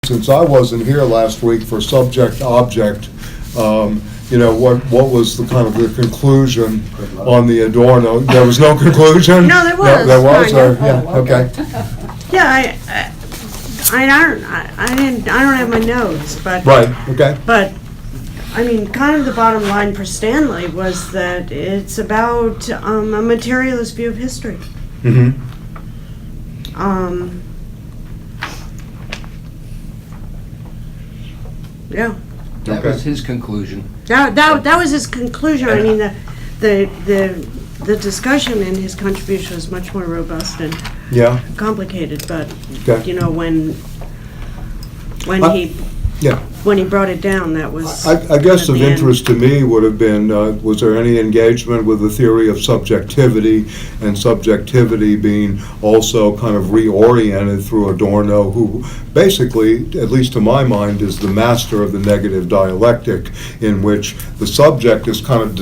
since I wasn't here last week for subject-object, what was the kind of the conclusion on the Adorno? There was no conclusion? No, there was. There was, kind or, of. yeah, okay. Yeah, I don't have my notes, but. Right, okay. But, I mean, kind of the bottom line for Stanley was that it's about a materialist view of history. Mm-hmm. Yeah. That was his conclusion. That was his conclusion. I mean, the discussion in his contribution was much more robust and Yeah, complicated, but okay. when he brought it down, that was. I guess at of the end. interest to me would have been, was there any engagement with the theory of subjectivity, and subjectivity being also kind of reoriented through Adorno, who basically, at least to my mind, is the master of the negative dialectic, in which the subject is kind of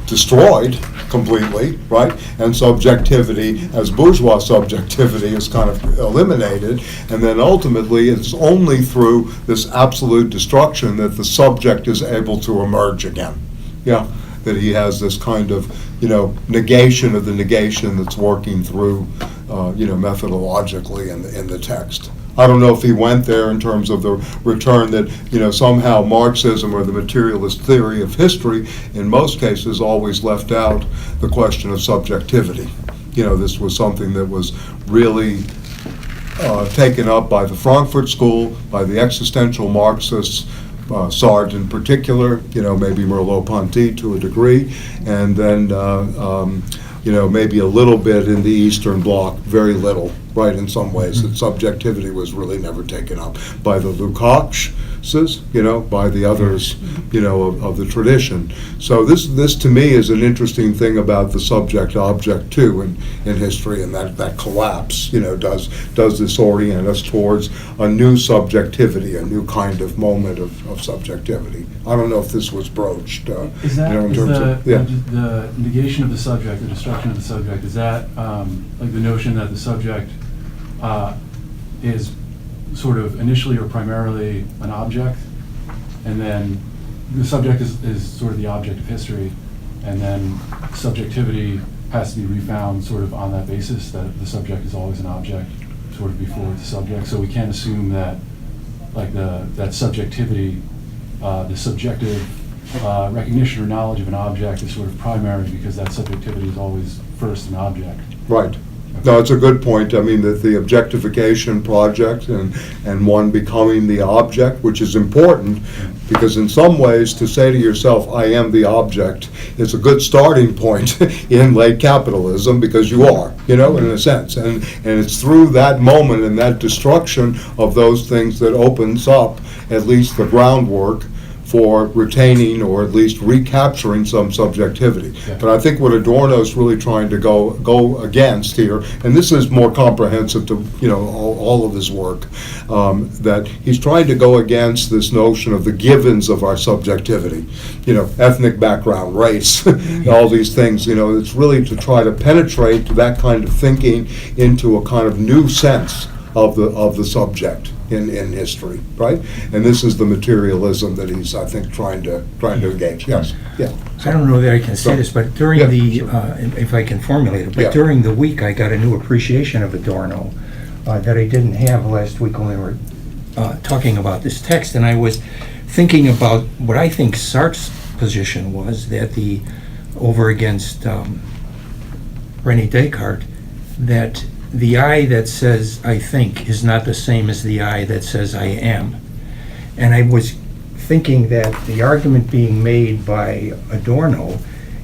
destroyed completely, right? And subjectivity, as bourgeois subjectivity, is kind of eliminated, and then ultimately it's only through this absolute destruction that the subject is able to emerge again. Yeah, that he has this kind of, negation of the negation that's working through, methodologically in the text. I don't know if he went there in terms of the return that, somehow Marxism or the materialist theory of history, in most cases, always left out the question of subjectivity. This was something that was really taken up by the Frankfurt School, by the existential Marxists, Sartre in particular, maybe Merleau-Ponty to a degree, and then, maybe a little bit in the Eastern Bloc, very little, right, in some ways, that subjectivity was really never taken up by the Lukács, by the others, of the tradition. So this to me is an interesting thing about the subject-object too in history, and that collapse, does this orient us towards a new subjectivity, a new kind of moment of subjectivity. I don't know if this was broached, Is that, in is terms the, of, yeah. the negation of the subject, the destruction of the subject, is that like the notion that the subject is sort of initially or primarily an object, and then the subject is sort of the object of history, and then subjectivity has to be refound sort of on that basis, that the subject is always an object sort of before it's a subject. So we can't assume that like that subjectivity, the subjective recognition or knowledge of an object is sort of primary, because that subjectivity is always first an object. Right. No, it's a good point. I mean, that the objectification project and one becoming the object, which is important, because in some ways to say to yourself, I am the object, is a good starting point in late capitalism, because you are, in a sense. And it's through that moment and that destruction of those things that opens up at least the groundwork for retaining or at least recapturing some subjectivity. Yeah. But I think what Adorno's really trying to go against here, and this is more comprehensive to all of his work, that he's trying to go against this notion of the givens of our subjectivity, ethnic background, race, all these things. It's really to try to penetrate that kind of thinking into a kind of new sense of the subject in history, right? And this is the materialism that he's, I think, trying to engage. Yes, yeah. I don't know that I can say this, but during if I can formulate it, but during the week I got a new appreciation of Adorno that I didn't have last week when we were talking about this text, and I was thinking about what I think Sartre's position was, that over against René Descartes, that the I that says I think is not the same as the I that says I am. And I was thinking that the argument being made by Adorno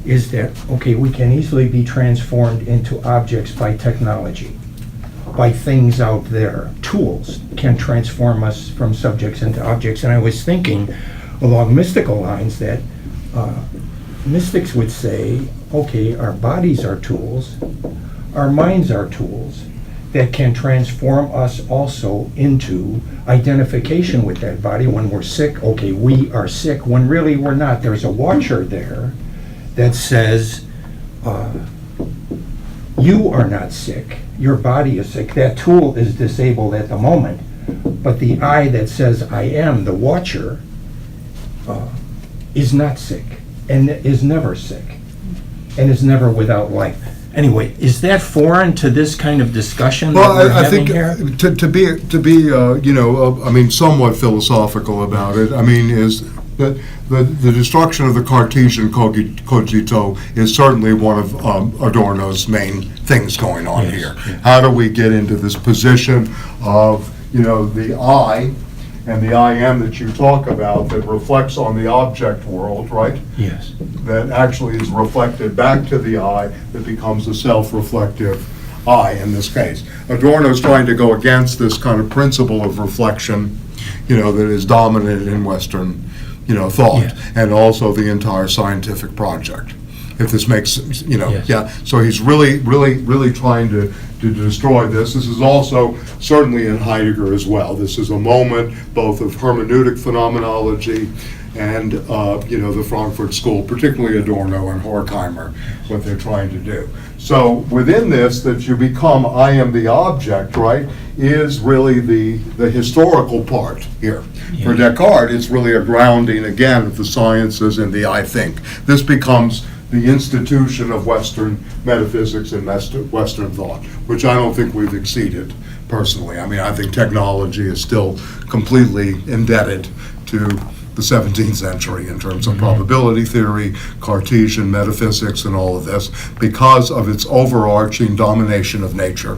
is that, okay, we can easily be transformed into objects by technology, by things out there. Tools can transform us from subjects into objects. And I was thinking along mystical lines that mystics would say, okay, our bodies are tools, our minds are tools that can transform us also into identification with that body. When we're sick, okay, we are sick, when really we're not. There's a watcher there that says, you are not sick, your body is sick. That tool is disabled at the moment, But the I that says I am, the watcher, is not sick, and is never sick, and is never without life. Anyway, is that foreign to this kind of discussion that we're Well, I having think here? to be you know, I mean, somewhat philosophical about it, I mean, is that the destruction of the Cartesian cogito is certainly one of Adorno's main things going on Yes, here. yes. How do we get into this position of, you know, the I and the I am that you talk about that reflects on the object world, right? Yes. That actually is reflected back to the I, that becomes a self-reflective I in this case. Adorno's trying to go against this kind of principle of reflection, you know, that is dominant in Western, you know, thought, Yeah. and also the entire scientific project. If this makes, you know, Yes. yeah. So he's really trying to destroy this. This is also certainly in Heidegger as well. This is a moment both of hermeneutic phenomenology and, you know, the Frankfurt School, particularly Adorno and Horkheimer, what they're trying to do. So within this, that you become I am the object, right, is really the historical part here. For Descartes, it's really a grounding, again, of the sciences and the I think. This becomes the institution of Western metaphysics and Western thought, which I don't think we've exceeded personally. I mean, I think technology is still completely indebted to the 17th century in terms of probability theory, Cartesian metaphysics, and all of this, because of its overarching domination of nature,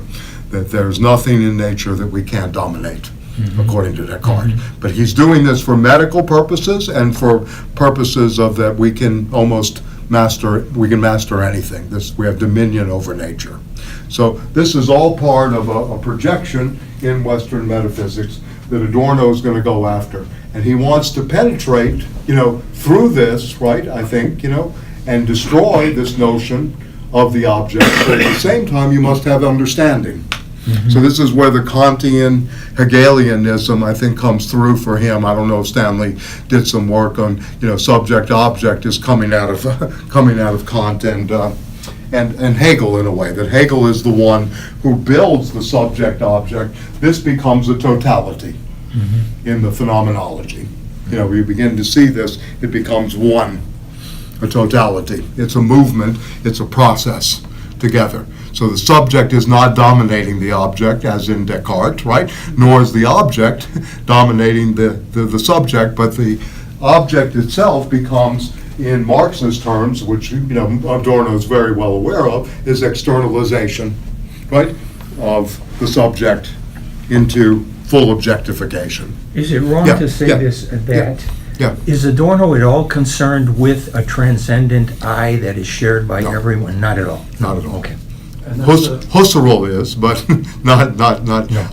that there's nothing in nature that we can't dominate, according to Descartes. But he's doing this for medical purposes and for purposes of that we can master anything. We have dominion over nature. So this is all part of a projection in Western metaphysics that Adorno is going to go after. And he wants to penetrate, you know, through this, right, I think, you know, and destroy this notion of the object. But at the same time, you must have understanding. So this is where the Kantian Hegelianism, I think, comes through for him. I don't know if Stanley did some work on, you know, subject-object is coming out of Kant and Hegel in a way, that Hegel is the one who builds the subject-object. This becomes a totality in the phenomenology. You know, we begin to see this, it becomes one, a totality. It's a movement, it's a process together. So the subject is not dominating the object, as in Descartes, right? Nor is the object dominating the subject, but the object itself becomes, in Marx's terms, which, you know, Adorno is very well aware of, is externalization, right, of the subject into full objectification. Is it wrong Yeah, to say yeah, that Yeah. is Adorno at all concerned with a transcendent I that is shared by No. everyone? Not at all. Not at all. Okay. And that's the- Husserl is, but not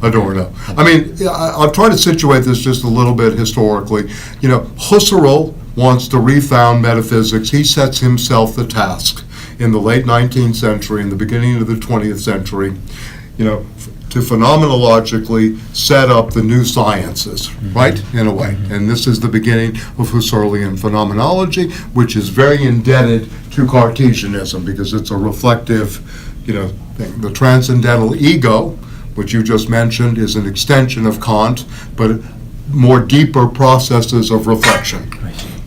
Adorno. I mean, I'm trying to situate this just a little bit historically. You know, Husserl wants to refound metaphysics. He sets himself the task in the late 19th century, in the beginning of the 20th century, you know, to phenomenologically set up the new sciences, right, in a way. And this is the beginning of Husserlian phenomenology, which is very indebted to Cartesianism because it's a reflective, you know, thing. The transcendental ego, which you just mentioned, is an extension of Kant, but more deeper processes of reflection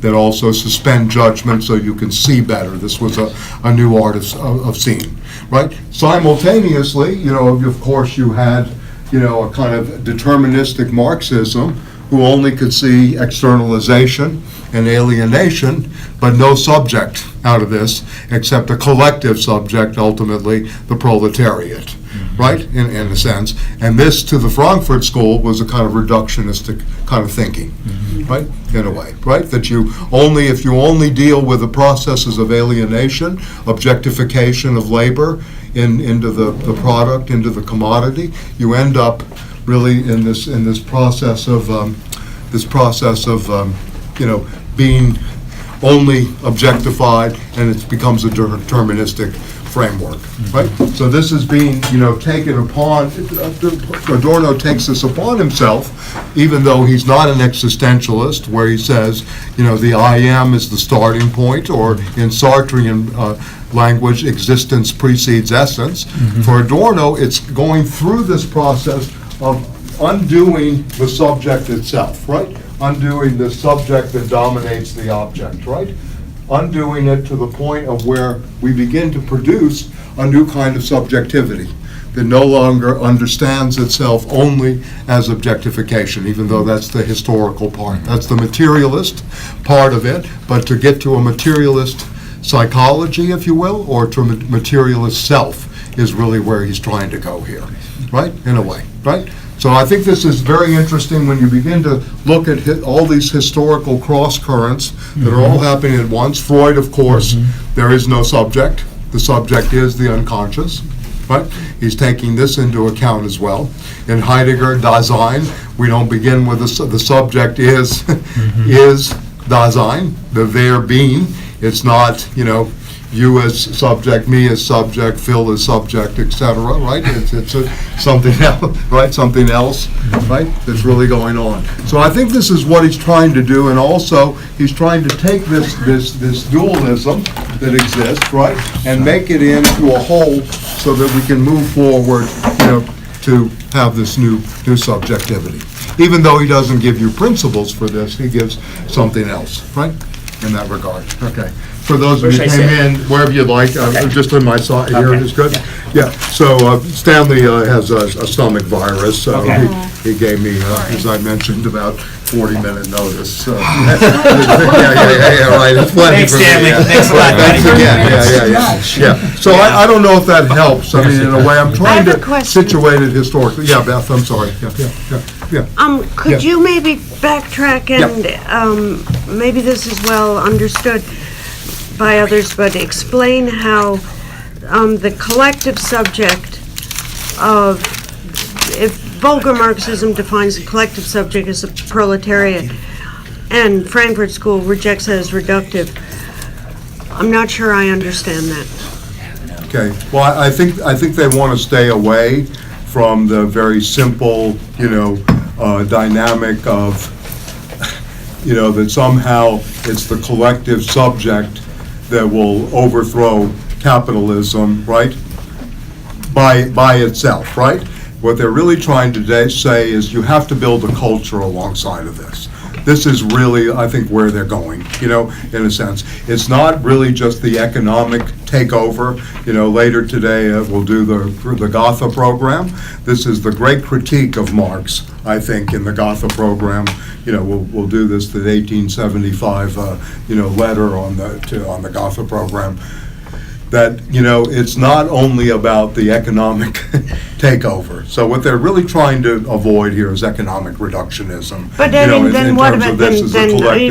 that also suspend judgment so you can see better. This was a new art of seeing, right? Simultaneously, you know, of course, you had, you know, a kind of deterministic Marxism who only could see externalization and alienation, but no subject out of this except a collective subject, ultimately the proletariat, right, in a sense. And this, to the Frankfurt School, was a kind of reductionistic kind of thinking, right, in a way, right, that if you only deal with the processes of alienation, objectification of labor into the product, into the commodity, you end up really in this process of you know, being only objectified, and it becomes a deterministic framework, right? So this is being, you know, taken upon, Adorno takes this upon himself, even though he's not an existentialist, where he says, you know, the I am is the starting point, or in Sartrean language, existence precedes essence. For Adorno, it's going through this process of undoing the subject itself, right? Undoing the subject that dominates the object, right? Undoing it to the point of where we begin to produce a new kind of subjectivity that no longer understands itself only as objectification, even though that's the historical part. That's the materialist part of it, but to get to a materialist psychology, if you will, or to a materialist self is really where he's trying to go here, right? In a way, right? So I think this is very interesting when you begin to look at all these historical cross currents that are all happening at once. Freud, of course, there is no subject. The subject is the unconscious, right? He's taking this into account as well. In Heidegger, Dasein, we don't begin with the subject is Dasein, the there being. It's not, you as subject, me as subject, Phil as subject, etc., right? It's something else, right? Something else, right? That's really going on. So I think this is what he's trying to do, and also he's trying to take this dualism that exists, right, and make it into a whole so that we can move forward, to have this new subjectivity. Even though he doesn't give you principles for this, he gives something else, right, in that regard. Okay. For those of you who came in, wherever you'd like, just on my side here is good. Yeah, so Stanley has a stomach virus, so he gave me, as I mentioned, about 40-minute notice. So. Yeah, right. It's plenty Thanks, for me. Stanley. Yeah. Thanks a lot, buddy. Yeah. So I don't know if that helps. I mean, in a way, I'm trying have a to question. situate it historically. Yeah, Beth, I'm sorry. Yeah. Could you maybe backtrack and, maybe this is well understood by others, but explain how the collective subject of, if vulgar Marxism defines the collective subject as a proletariat, and Frankfurt School rejects it as reductive, I'm not sure I understand that. Okay. Well, I think they want to stay away from the very simple, dynamic of, that somehow it's the collective subject that will overthrow capitalism, right, by itself, right? What they're really trying to say is you have to build a culture alongside of this. This is really, I think, where they're going, in a sense. It's not really just the economic takeover. Later today we'll do the Gotha program. This is the great critique of Marx, I think, in the Gotha program. We'll do this, the 1875, letter on the Gotha program. That, it's not only about the economic takeover. So what they're really trying to avoid here is economic reductionism. But then what about,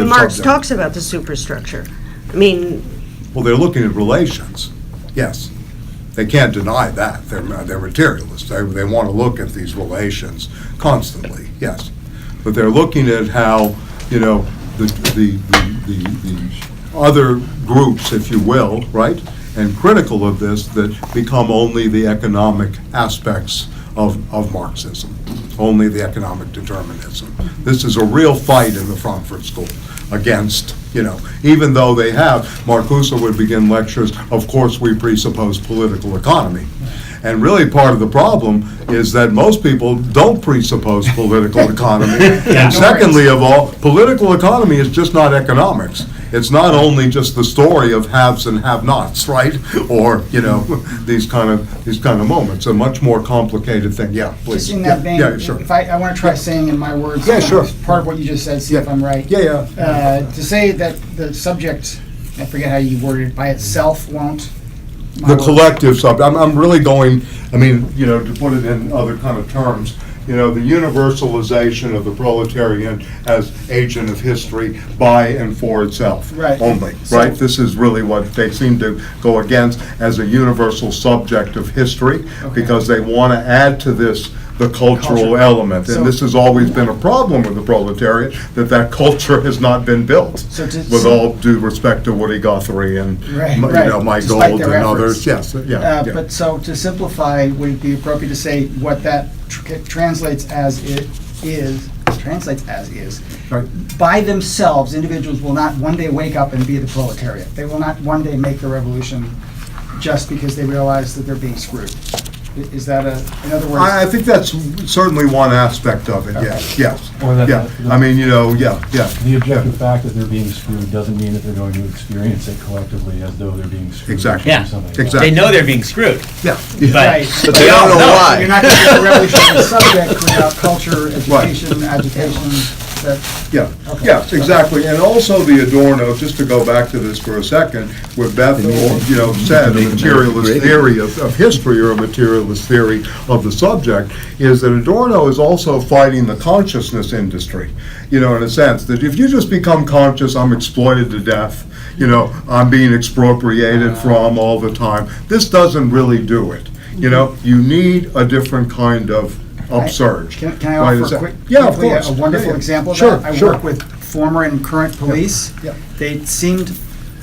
Marx talks about the superstructure. Well, they're looking at relations, yes. They can't deny that. They're materialists. They want to look at these relations constantly, yes. But they're looking at how, the other groups, if you will, right, and critical of this, that become only the economic aspects of Marxism, only the economic determinism. This is a real fight in the Frankfurt School against, even though they have, Marcuse would begin lectures, of course we presuppose political economy. And really part of the problem is that most people don't presuppose political economy. And secondly of all, political economy is just not economics. It's not only just the story of haves and have-nots, right? Or, these kind of moments. A much more complicated thing. Yeah, please. Just in that vein, Yeah, sure. if I want to try saying in my words, Yeah, sure. part of what you just said, see if I'm right. Yeah. To say that the subject, I forget how you worded it, by itself won't. The collective subject. I'm really going, to put it in other kind of terms, the universalization of the proletariat as agent of history by and for itself. Right. Only, So- right? This is really what they seem to go against as a universal subject of history, Okay. because they want to add to this the cultural Culture. element. So- And this has always been a problem with the proletariat, that culture has not been built. So to- With all due respect to Woody Guthrie and, Right, Mike despite Gold their and efforts. others. Yes, yeah. But so to simplify, would it be appropriate to say what that translates as Right. by themselves, individuals will not one day wake up and be the proletariat. They will not one day make the revolution just because they realize that they're being screwed. Is that in other words? I think that's certainly one aspect of it, yes. Or that Yeah, I mean, yeah. the objective fact that they're being screwed doesn't mean that they're going to experience it collectively as though they're being screwed. Exactly. Yeah. Or something. Exactly. They know they're being screwed. Yeah. Right. But they don't know why. You're not going to get a revolutionary subject without culture, education, agitation. Yeah, Okay. yes, exactly. And also the Adorno, just to go back to this for a second, what Beth, said, the materialist theory of history, or a materialist theory of the subject, is that Adorno is also fighting the consciousness industry, in a sense, that if you just become conscious, I'm exploited to death, I'm being expropriated from all the time. This doesn't really do it. You need a different kind of upsurge. Can I Right, offer is that- quickly Yeah, of course. a wonderful Yeah. example of Sure, that? I sure. work with former and current police. Yeah.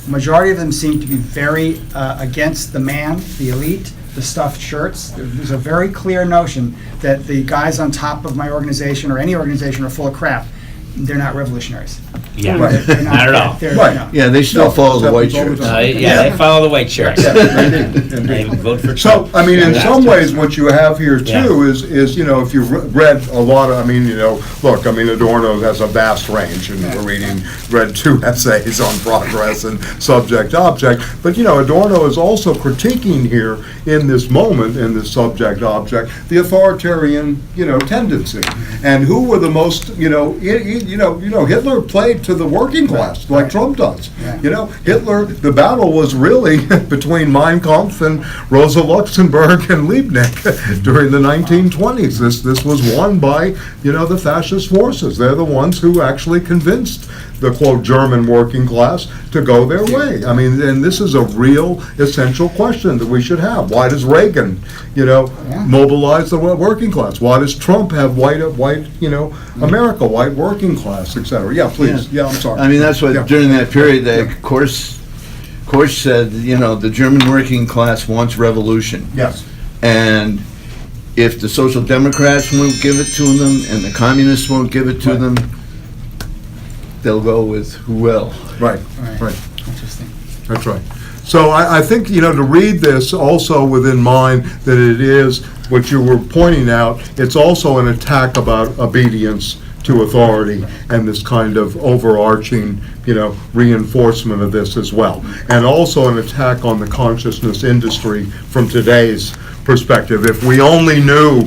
Majority of them seemed to be very against the man, the elite, the stuffed shirts. There's a very clear notion that the guys on top of my organization or any organization are full of crap. They're not revolutionaries. Yeah, Right. They're not at all. they're- Right. no. Yeah, they still No, follow the white happens all the shirts. time. Yeah, they follow the white shirts. Indeed. They vote for So, Trump. I mean, in Yeah. some ways, what you have here Yeah. too is, if you've read a lot of, look, Adorno has a vast range, and read 2 essays on progress and subject-object, but, Adorno is also critiquing here, in this moment, in this subject-object, the authoritarian, tendency. And who were the most, Hitler played to the working class, like Trump does. Yeah. Hitler, the battle was really between Mein Kampf and Rosa Luxemburg and Liebknecht during the 1920s. This was won by, the fascist forces. They're the ones who actually convinced the, quote, German working class to go their way. I mean, and this is a real essential question that we should have. Why does Reagan, mobilize the working class? Why does Trump have white, America, white working class, et cetera? Yeah, please. Yeah, I'm sorry. I mean, that's what, Yeah. during that period, Korsch said, the German working class wants revolution. Yes. And if the Social Democrats won't give it to them, and the Communists won't give it to Right. them, they'll go with who will. Right, Right. right. Interesting. That's right. So I think, to read this also within mind that it is, what you were pointing out, it's also an attack about obedience to authority and this kind of overarching, reinforcement of this as well. And also an attack on the consciousness industry from today's perspective. If we only knew,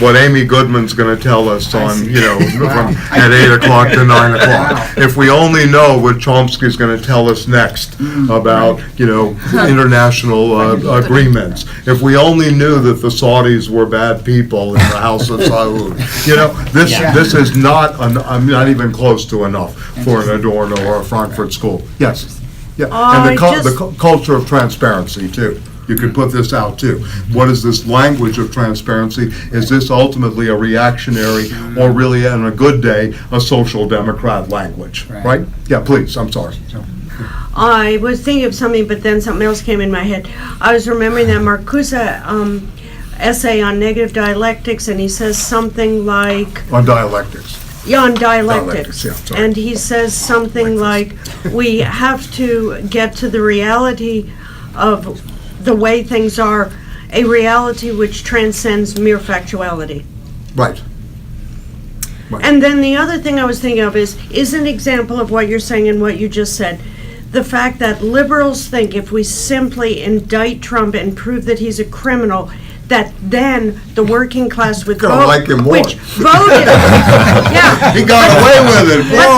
what Amy Goodman's going to tell us on, from at 8 o'clock to 9 o'clock. If we only know what Chomsky's going to tell us next about, international agreements. If we only knew that the Saudis were bad people in the House of Saud. This is not, I'm not even close to enough for an Adorno or a Frankfurt School. Yes. Yeah. And the culture of transparency, too. You could put this out too. What is this language of transparency? Is this ultimately a reactionary, or really, on a good day, a social democrat language? Right? Yeah, please, I'm sorry. I was thinking of something, but then something else came in my head. I was remembering that Marcuse essay on negative dialectics, and he says something like... On dialectics. Yeah, on dialectics. Yeah, sorry. And he says something like, we have to get to the reality of the way things are, a reality which transcends mere factuality. Right. And then the other thing I was thinking of is an example of what you're saying and what you just said. The fact that liberals think if we simply indict Trump and prove that he's a criminal, that then the working class would Gonna vote, like him more. which voted. Yeah. He got away with it. But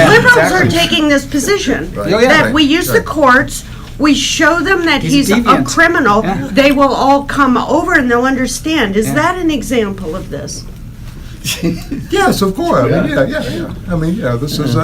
liberals are exactly. taking this position, Right. that we use the Right. courts, we show them that He's he's a deviant. criminal, Yeah. they will all come over and they'll understand. Is that an example of this? Yes, of course. I mean, yeah. This is,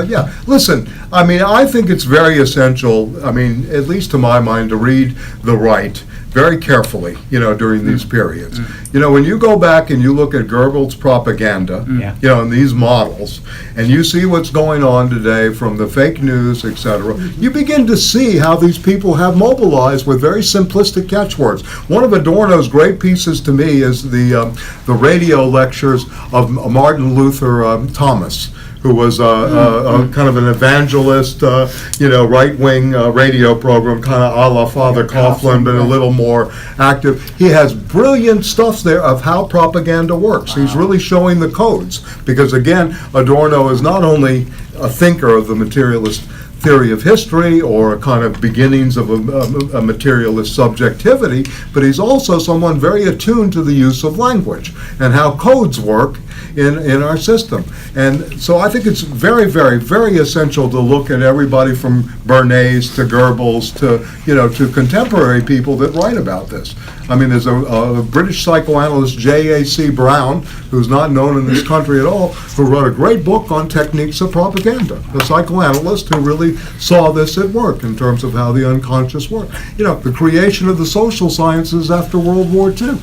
Listen, I think it's very essential, at least to my mind, to read the right very carefully, during these periods. When you go back and you look at Goebbels' propaganda, and these models, and you see what's going on today from the fake news, etc., you begin to see how these people have mobilized with very simplistic catchwords. One of Adorno's great pieces to me is the radio lectures of Martin Luther Thomas, who was a kind of an evangelist, right-wing radio program, kind of a la Father Coughlin, but a little more active. He has brilliant stuff there of how propaganda works. He's really showing the codes, because again, Adorno is not only a thinker of the materialist theory of history or a kind of beginnings of a materialist subjectivity, but he's also someone very attuned to the use of language and how codes work in our system. And so I think it's very, very, very essential to look at everybody from Bernays to Goebbels to contemporary people that write about this. I mean, there's a British psychoanalyst, J.A.C. Brown, who's not known in this country at all, who wrote a great book on techniques of propaganda. The psychoanalyst who really saw this at work in terms of how the unconscious worked. The creation of the social sciences after World War II.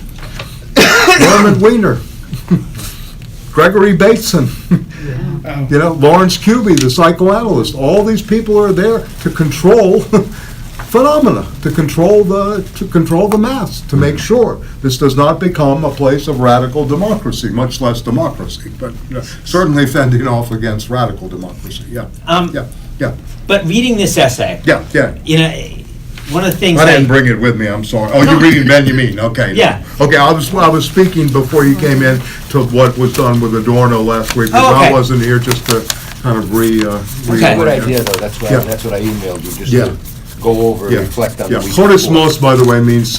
Norman Wiener. Gregory Bateson, Lawrence Cuby, the psychoanalyst. All these people are there to control phenomena, to control the mass, to make sure this does not become a place of radical democracy, much less democracy, but certainly fending off against radical democracy. Yeah. But reading this essay, one of the things I didn't bring it with me, I'm sorry. Oh, you're reading Benjamin, okay. Yeah. Okay, I was speaking before you came in to what was done with Adorno last week, because I wasn't here just to kind of That's a good idea, though. That's what I emailed you, just to go over and reflect on the week Horismos, by the way, means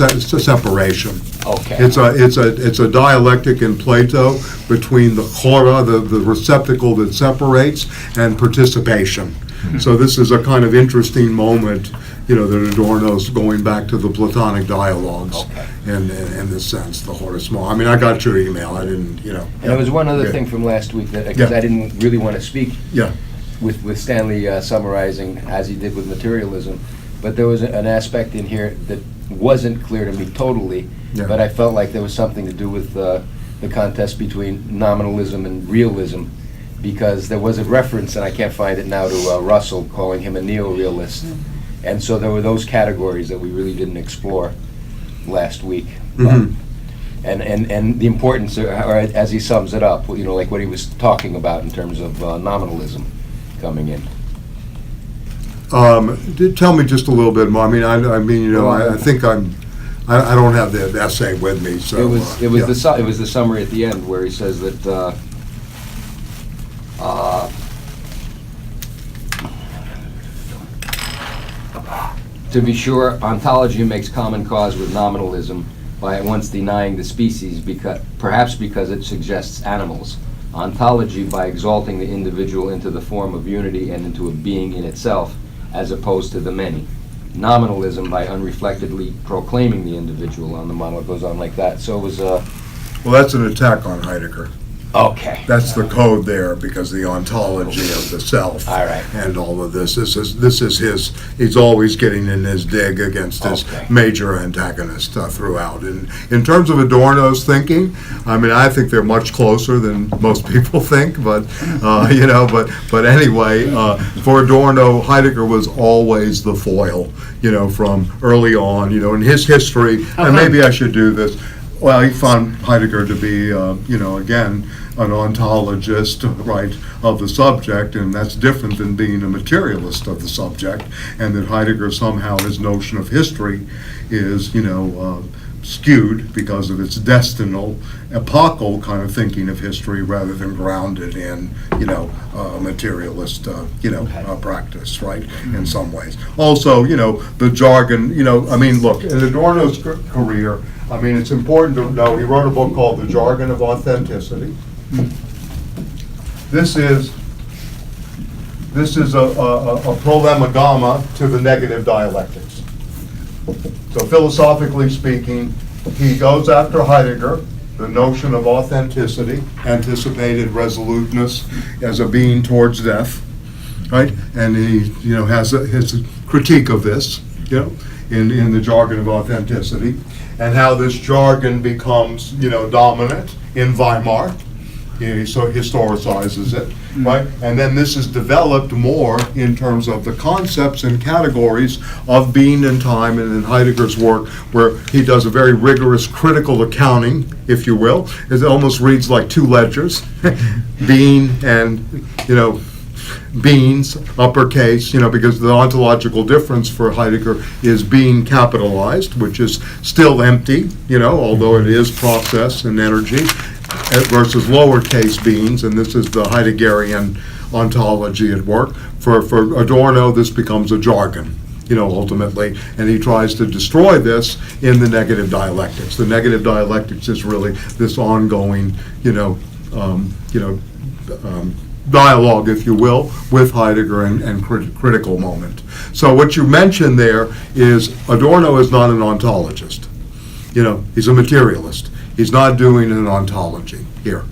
separation. Okay. It's a dialectic in Plato between the chora, the receptacle that separates, and participation. So this is a kind of interesting moment, that Adorno's going back to the Platonic dialogues in this sense, the horismos. I mean, I got your email, I didn't, And there was one other thing from last week, because I didn't really want to speak with Stanley summarizing as he did with materialism, but there was an aspect in here that wasn't clear to me totally, but I felt like there was something to do with the contest between nominalism and realism, because there was a reference, and I can't find it now, to Russell calling him a neo-realist. And so there were those categories that we really didn't explore last week. And the importance, or as he sums it up, like what he was talking about in terms of nominalism coming in. Tell me just a little bit more. I mean, I think I don't have the essay with me, so. It was the summary at the end where he says that to be sure, ontology makes common cause with nominalism by at once denying the species, perhaps because it suggests animals. Ontology by exalting the individual into the form of unity and into a being in itself, as opposed to the many. Nominalism by unreflectedly proclaiming the individual on the model. It goes on like that. So it was Well, that's an attack on Heidegger. Okay. That's the code there, because the ontology of the self All right. and all of this. This is his. He's always getting in his dig against his major antagonist throughout. And in terms of Adorno's thinking, I mean, I think they're much closer than most people think. But but anyway, for Adorno, Heidegger was always the foil. From early on. In his history, and maybe I should do this. Well, he found Heidegger to be, again, an ontologist, right, of the subject, and that's different than being a materialist of the subject, and that Heidegger somehow, his notion of history is, skewed because of its destinal, epochal kind of thinking of history rather than grounded in, materialist, practice, right, in some ways. Also, the jargon, look, in Adorno's career, it's important to know, he wrote a book called The Jargon of Authenticity. This is a prolemagama to the negative dialectics. So philosophically speaking, he goes after Heidegger, the notion of authenticity, anticipated resoluteness as a being towards death, right? And he, has his critique of this, in the jargon of authenticity, and how this jargon becomes, dominant in Weimar, So historicizes it, right? And then this is developed more in terms of the concepts and categories of being and time, and in Heidegger's work, where he does a very rigorous critical accounting, if you will. It almost reads like two ledgers, being and, beings, uppercase, because the ontological difference for Heidegger is being capitalized, which is still empty, although it is process and energy, versus lowercase beings, and this is the Heideggerian ontology at work. For Adorno, this becomes a jargon, ultimately, and he tries to destroy this in the negative dialectics. The negative dialectics is really this ongoing, dialogue, if you will, with Heidegger and critical moment. So what you mentioned there is Adorno is not an ontologist. He's a materialist. He's not doing an ontology here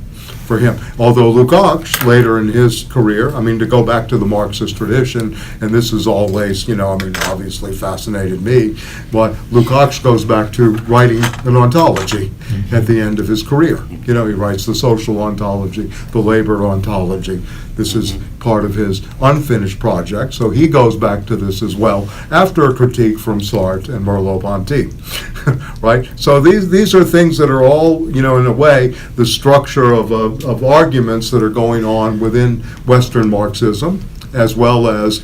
for him. Although Lukács, later in his career, to go back to the Marxist tradition, and this is always, obviously fascinated me, but Lukács goes back to writing an ontology at the end of his career. He writes the social ontology, the labor ontology. This is part of his unfinished project, so he goes back to this as well, after a critique from Sartre and Merleau-Ponty, right? So these are things that are all, in a way, the structure of arguments that are going on within Western Marxism, as well as,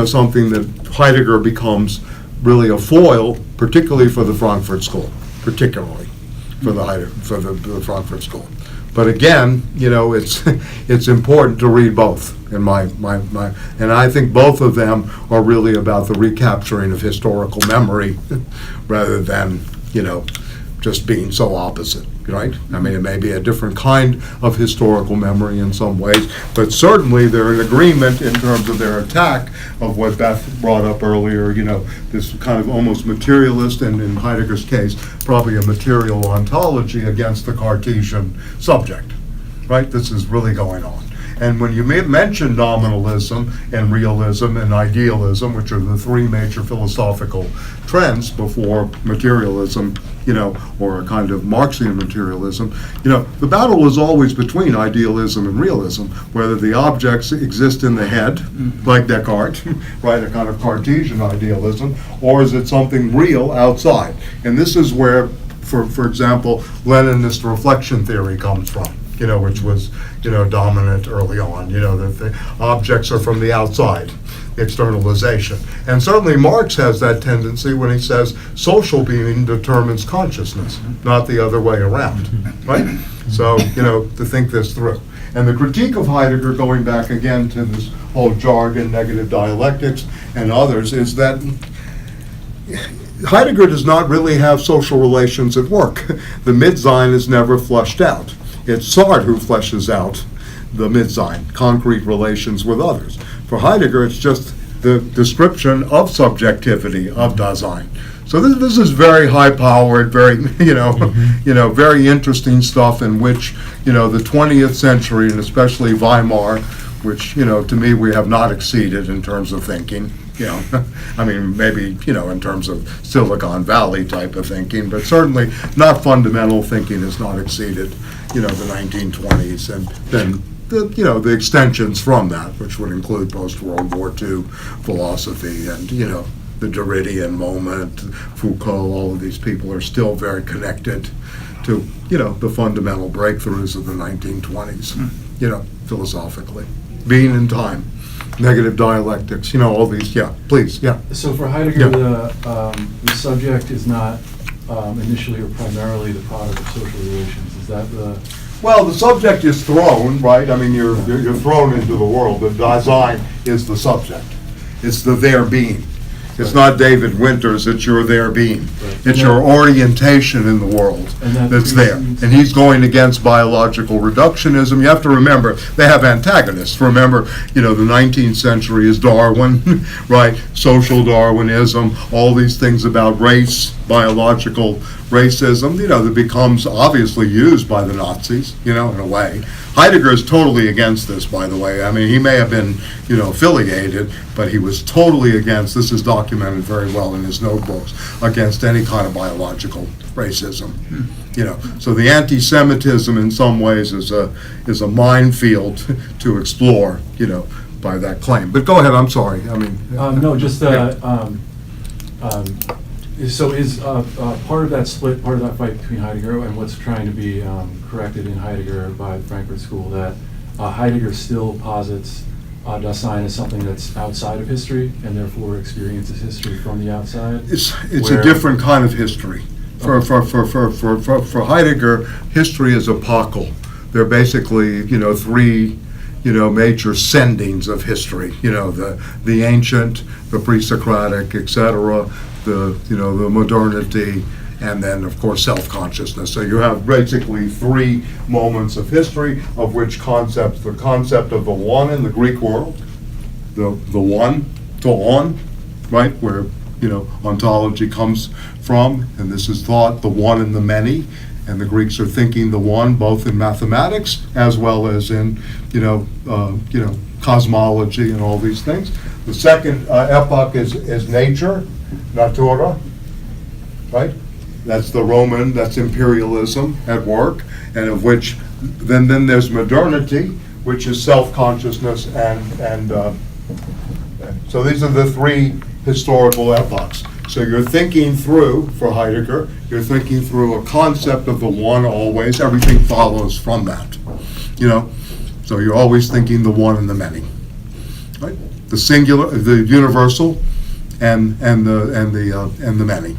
something that Heidegger becomes really a foil, particularly for the Frankfurt School, particularly for the Frankfurt School. But again, it's important to read both, and and I think both of them are really about the recapturing of historical memory, rather than just being so opposite, right? It may be a different kind of historical memory in some ways, but certainly they're in agreement in terms of their attack of what Beth brought up earlier, this kind of almost materialist, and in Heidegger's case, probably a material ontology against the Cartesian subject, right? This is really going on. And when you mention nominalism and realism and idealism, which are the three major philosophical trends before materialism, or a kind of Marxian materialism, the battle is always between idealism and realism, whether the objects exist in the head, like Descartes, right, a kind of Cartesian idealism, or is it something real outside? And this is where, for example, Leninist reflection theory comes from. Which was, dominant early on, that the objects are from the outside, externalization. And certainly Marx has that tendency when he says social being determines consciousness, not the other way around, right? So, to think this through. And the critique of Heidegger, going back again to this whole jargon, negative dialectics, and others, is that Heidegger does not really have social relations at work. The Mid-Sein is never flushed out. It's Sartre who fleshes out the Mid-Sein, concrete relations with others. For Heidegger, it's just the description of subjectivity, of Dasein. So this is very high-powered, very, very interesting stuff in which, the 20th century, and especially Weimar, which, to me, we have not exceeded in terms of thinking. Maybe, in terms of Silicon Valley type of thinking, but certainly not fundamental thinking has not exceeded, the 1920s, and then the extensions from that, which would include post-World War II philosophy and, the Derridian moment, Foucault, all of these people are still very connected to, the fundamental breakthroughs of the 1920s, philosophically. Being in time. Negative dialectics, all these, please. So for Heidegger, the subject is not initially or primarily the product of social relations. Is that the... Well, the subject is thrown, right? You're thrown into the world. The Dasein is the subject. It's the there being. It's not David Winters, it's your there being. It's your orientation in the world that's there. And he's going against biological reductionism. You have to remember, they have antagonists. Remember, the 19th century is Darwin, right? Social Darwinism, all these things about race, biological racism, that becomes obviously used by the Nazis, in a way. Heidegger is totally against this, by the way. He may have been, affiliated, but he was totally against, this is documented very well in his notebooks, against any kind of biological racism. So the anti-Semitism in some ways is a minefield to explore, by that claim. But go ahead, I'm sorry. No, just, so is part of that split, part of that fight between Heidegger and what's trying to be corrected in Heidegger by the Frankfurt School, that Heidegger still posits Dasein as something that's outside of history and therefore experiences history from the outside? It's a different kind of history. For Heidegger, history is epochal. There are basically, three, major sendings of history. The ancient, the pre-Socratic, etc. The modernity, and then of course self-consciousness. So you have basically three moments of history, of which the concept of the one in the Greek world, the one, to on, right, where ontology comes from, and this is thought, the one and the many, and the Greeks are thinking the one both in mathematics as well as in cosmology and all these things. The second epoch is nature, natura, right? That's the Roman, that's imperialism at work, and of which then there's modernity, which is self-consciousness and so these are the three historical epochs. So you're thinking through, for Heidegger, you're thinking through a concept of the one always. Everything follows from that. So you're always thinking the one and the many, right? The singular, the universal, and the many.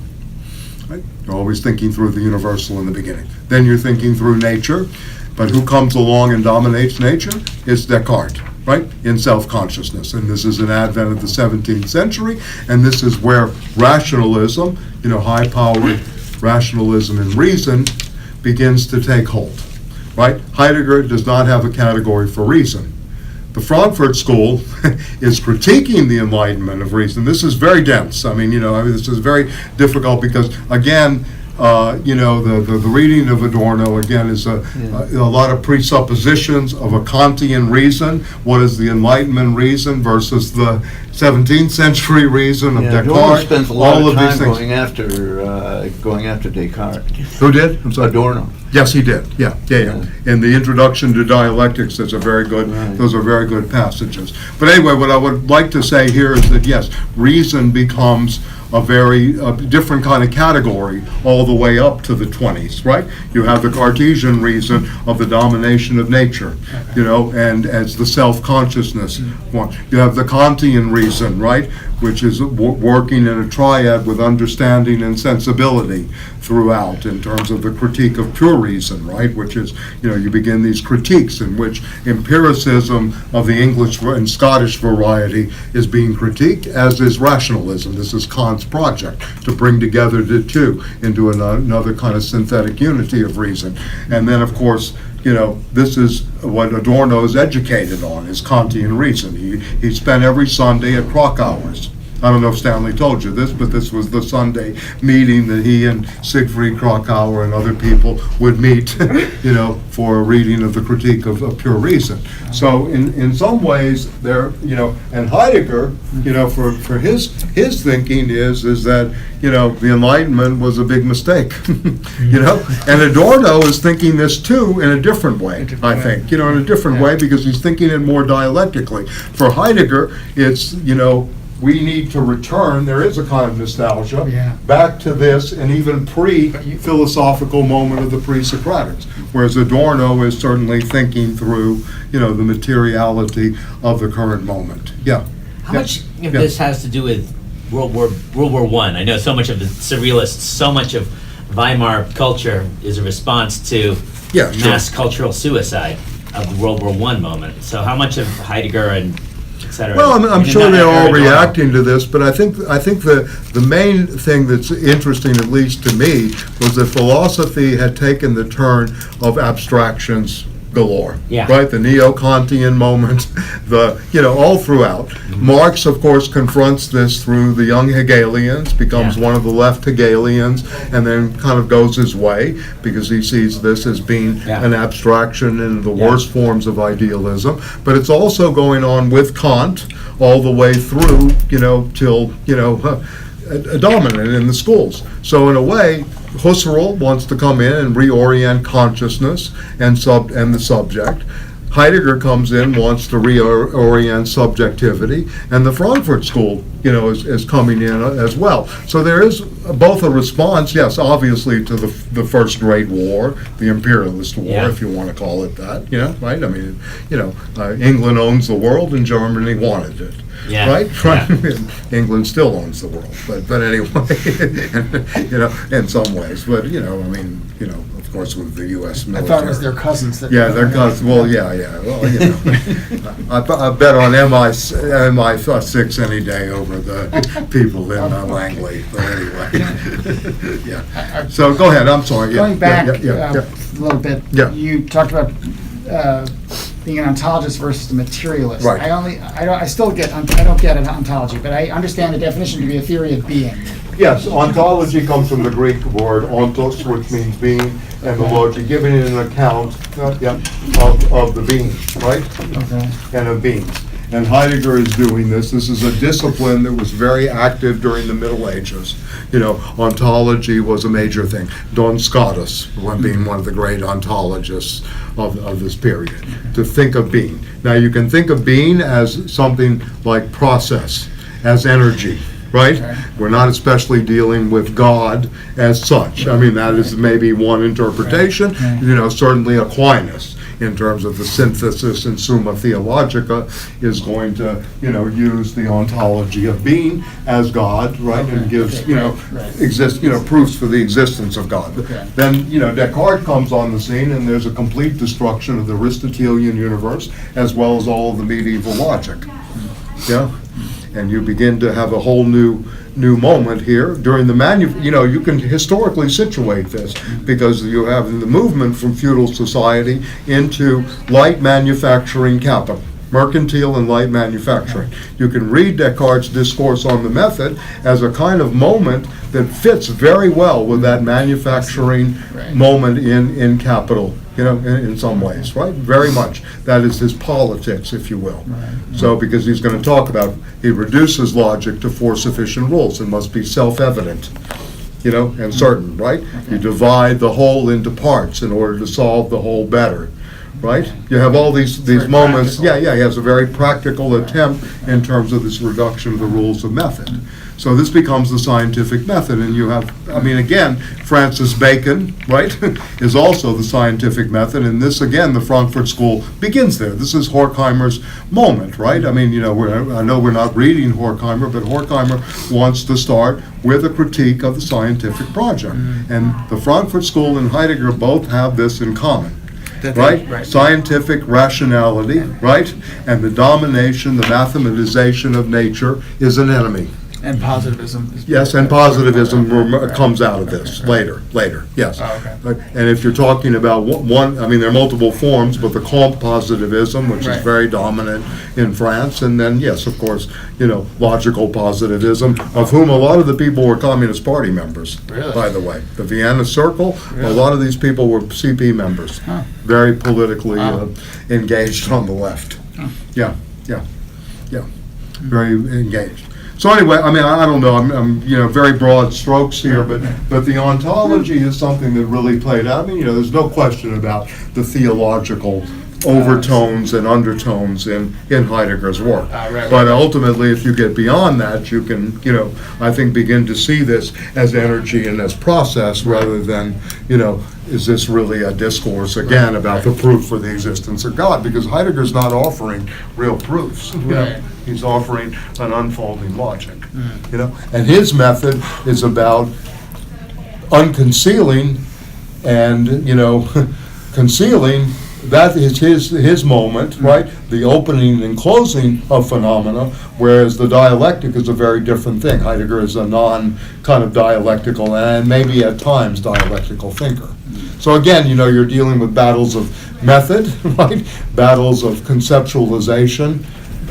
Right? You're always thinking through the universal in the beginning. Then you're thinking through nature, but who comes along and dominates nature? It's Descartes, right? In self-consciousness. And this is an advent of the 17th century, and this is where rationalism, high-powered rationalism and reason begins to take hold, right? Heidegger does not have a category for reason. The Frankfurt School is critiquing the enlightenment of reason. This is very dense. This is very difficult because, again, the reading of Adorno, again, is a lot of presuppositions of a Kantian reason. What is the Enlightenment reason versus the 17th century reason of Descartes? Adorno spends a lot all of time these things. going after Descartes. Who did? I'm sorry. Adorno. Yes, he did. Yeah. In the Introduction to Dialectics, those are very good passages. But anyway, what I would like to say here is that yes, reason becomes a very different kind of category all the way up to the 20s, right? You have the Cartesian reason of the domination of nature, and as the self-consciousness one. You have the Kantian reason, right, which is working in a triad with understanding and sensibility throughout in terms of the critique of pure reason, right, which is, you begin these critiques in which empiricism of the English and Scottish variety is being critiqued, as is rationalism. This is Kant's project to bring together the two into another kind of synthetic unity of reason. And then, of course, this is what Adorno is educated on, is Kantian reason. He spent every Sunday at clock hours. I don't know if Stanley told you this, but this was the Sunday meeting that he and Siegfried Kracauer and other people would meet, for a reading of the critique of pure reason. So in some ways, and Heidegger, for his thinking is that, the Enlightenment was a big mistake, and Adorno is thinking this too in a different way, I think, in a different way, because he's thinking it more dialectically. For Heidegger, it's, we need to return, there is a kind of nostalgia, back to this and even pre-philosophical moment of the pre-Socratics, whereas Adorno is certainly thinking through, the materiality of the current moment. How much of this has to do with World War I? I know so much of the surrealists, so much of Weimar culture is a response to mass cultural suicide of the World War I moment. So how much of Heidegger and well, I'm sure they're all reacting to this, but I think the main thing that's interesting, at least to me, was that philosophy had taken the turn of abstractions galore, right? The neo-Kantian moment, all throughout. Marx, of course, confronts this through the young Hegelians, becomes one of the left Hegelians, and then kind of goes his way because he sees this as being an abstraction in the worst forms of idealism. But it's also going on with Kant all the way through, till dominant in the schools. So in a way, Husserl wants to come in and reorient consciousness and the subject. Heidegger comes in, wants to reorient subjectivity, and the Frankfurt School, is coming in as well. So there is both a response, yes, obviously to the First Great War, the imperialist war, Yeah. if you want to call it that, right? I mean, England owns the world and Germany wanted it. Yeah. Right? Yeah. England still owns the world, but anyway, in some ways. But, of course, with the U.S. I military. thought it was their cousins that. Yeah, they're cousins, well, yeah. Well, I bet on MI6 any day over the people in Langley, but anyway. Yeah. So go ahead, I'm sorry. Yeah, Going back yeah. a little bit, Yeah. you talked about being an ontologist versus a materialist. Right. I still I don't get an ontology, but I understand the definition to be a theory of being. Yes, ontology comes from the Greek word ontos, which means being, and the logi, giving it an account of the being, right? Okay. And of beings. And Heidegger is doing this. This is a discipline that was very active during the Middle Ages. Ontology was a major thing. Duns Scotus, being one of the great ontologists of this period, to think of being. Now, you can think of being as something like process, as energy. Right? Okay. We're not especially dealing with God as such. I mean, that is maybe one interpretation. Right. Certainly Aquinas, in terms of the synthesis in Summa Theologica, is going to, use the ontology of being as God, right? Okay. And gives, Right. proofs for the existence of God. Okay. Then, Descartes comes on the scene, and there's a complete destruction of the Aristotelian universe, as well as all of the medieval logic. Yeah? And you begin to have a whole new moment here during the you can historically situate this, because you have the movement from feudal society into light manufacturing capital, mercantile and light manufacturing. You can read Descartes' discourse on the method as a kind of moment that fits very well with that manufacturing Right. moment in capital, in some ways, right? Very much. That is his politics, if you will. So, because he's going to talk about, he reduces logic to 4 sufficient rules. It must be self-evident, and certain, right? You divide the whole into parts in order to solve the whole better, right? You have all these moments. practical. Yeah, he has a very practical attempt in terms of this reduction of the rules of method. So this becomes the scientific method, and you have, again, Francis Bacon, right, is also the scientific method, and this, again, the Frankfurt School begins there. This is Horkheimer's moment, right? I know we're not reading Horkheimer, but Horkheimer wants to start with a critique of the scientific project. And the Frankfurt School and Heidegger both have this in common. Right? Scientific rationality, right? And the domination, the mathematization of nature is an enemy. And positivism. Yes, and positivism comes out of this later, yes. Oh, okay. And if you're talking about one, there are multiple forms, but the Comte positivism, which is Right. very dominant in France, and then, yes, of course, logical positivism, of whom a lot of the people were Communist Party members, Really? by the way. The Vienna Circle, a Really? lot of these people were CP members, Huh. very politically Wow. engaged on the left. Huh. Yeah, very engaged. So anyway, I don't know, I'm very broad strokes here, but the ontology is something that really played out. There's no question about the theological overtones and undertones in Heidegger's work. Right. But ultimately, if you get beyond that, you can, I think, begin to see this as energy and as process rather than, is this really a discourse, again, about the proof for the existence of God? Because Heidegger's not offering real proofs. Right. He's offering an unfolding logic, And his method is about unconcealing and, concealing. That is his moment, right? The opening and closing of phenomena, whereas the dialectic is a very different thing. Heidegger is a non-kind of dialectical and maybe at times dialectical thinker. So again, you're dealing with battles of method, right? Battles of conceptualization,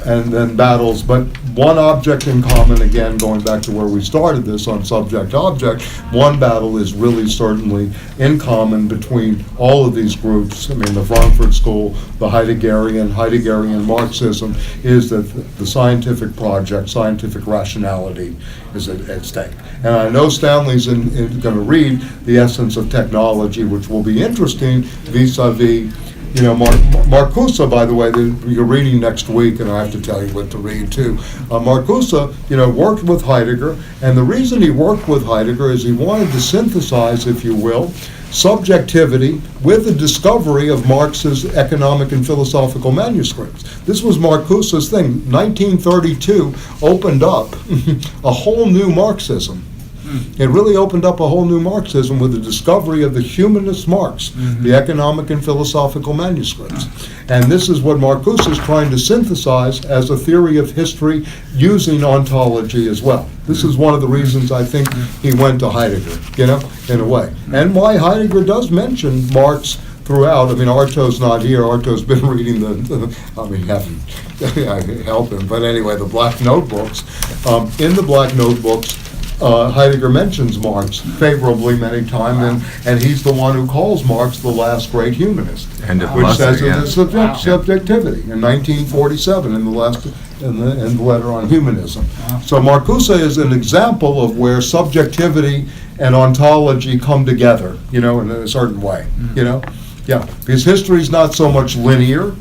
and then battles, but one object in common, again, going back to where we started this on subject-object, one battle is really certainly in common between all of these groups. I mean, the Frankfurt School, the Heideggerian Marxism, is that the scientific project, scientific rationality is at stake. And I know Stanley's going to read The Essence of Technology, which will be interesting vis-a-vis, you know, Marcuse, by the way, you're reading next week, and I have to tell you what to read too. Marcuse, you know, worked with Heidegger, and the reason he worked with Heidegger is he wanted to synthesize, if you will, subjectivity with the discovery of Marx's economic and philosophical manuscripts. This was Marcuse's thing. 1932 opened up a whole new Marxism. It really opened up a whole new Marxism with the discovery of the humanist Marx, the economic and philosophical manuscripts. And this is what Marcuse is trying to synthesize as a theory of history using ontology as well. This is one of the reasons I think he went to Heidegger, you know, in a way. And why Heidegger does mention Marx throughout. I mean, Arto's not here. Arto's been reading I help him. But anyway, the Black Notebooks. In the Black Notebooks, Heidegger mentions Marx favorably many times, and he's the one who calls Marx the last great humanist, which says it's subjectivity in 1947 in the letter on humanism. So Marcuse is an example of where subjectivity and ontology come together, you know, in a certain way, you know. Yeah, because history's not so much linear,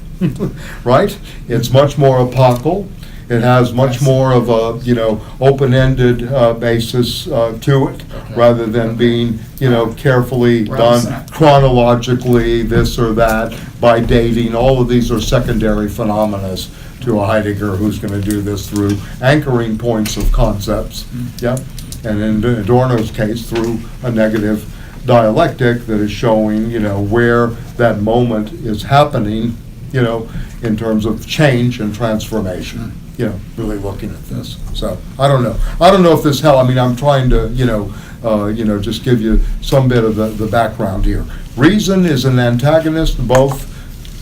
right? It's much more epochal. It has much more of a, you know, open-ended basis to it, rather than being, you know, carefully done chronologically, this or that, by dating. All of these are secondary phenomena to a Heidegger who's going to do this through anchoring points of concepts, yeah, and in Adorno's case, through a negative dialectic that is showing, you know, where that moment is happening, you know, in terms of change and transformation. You know, really looking at this. So I don't know. I don't know if this helps. I mean, I'm trying to, you know, just give you some bit of the background here. Reason is an antagonist both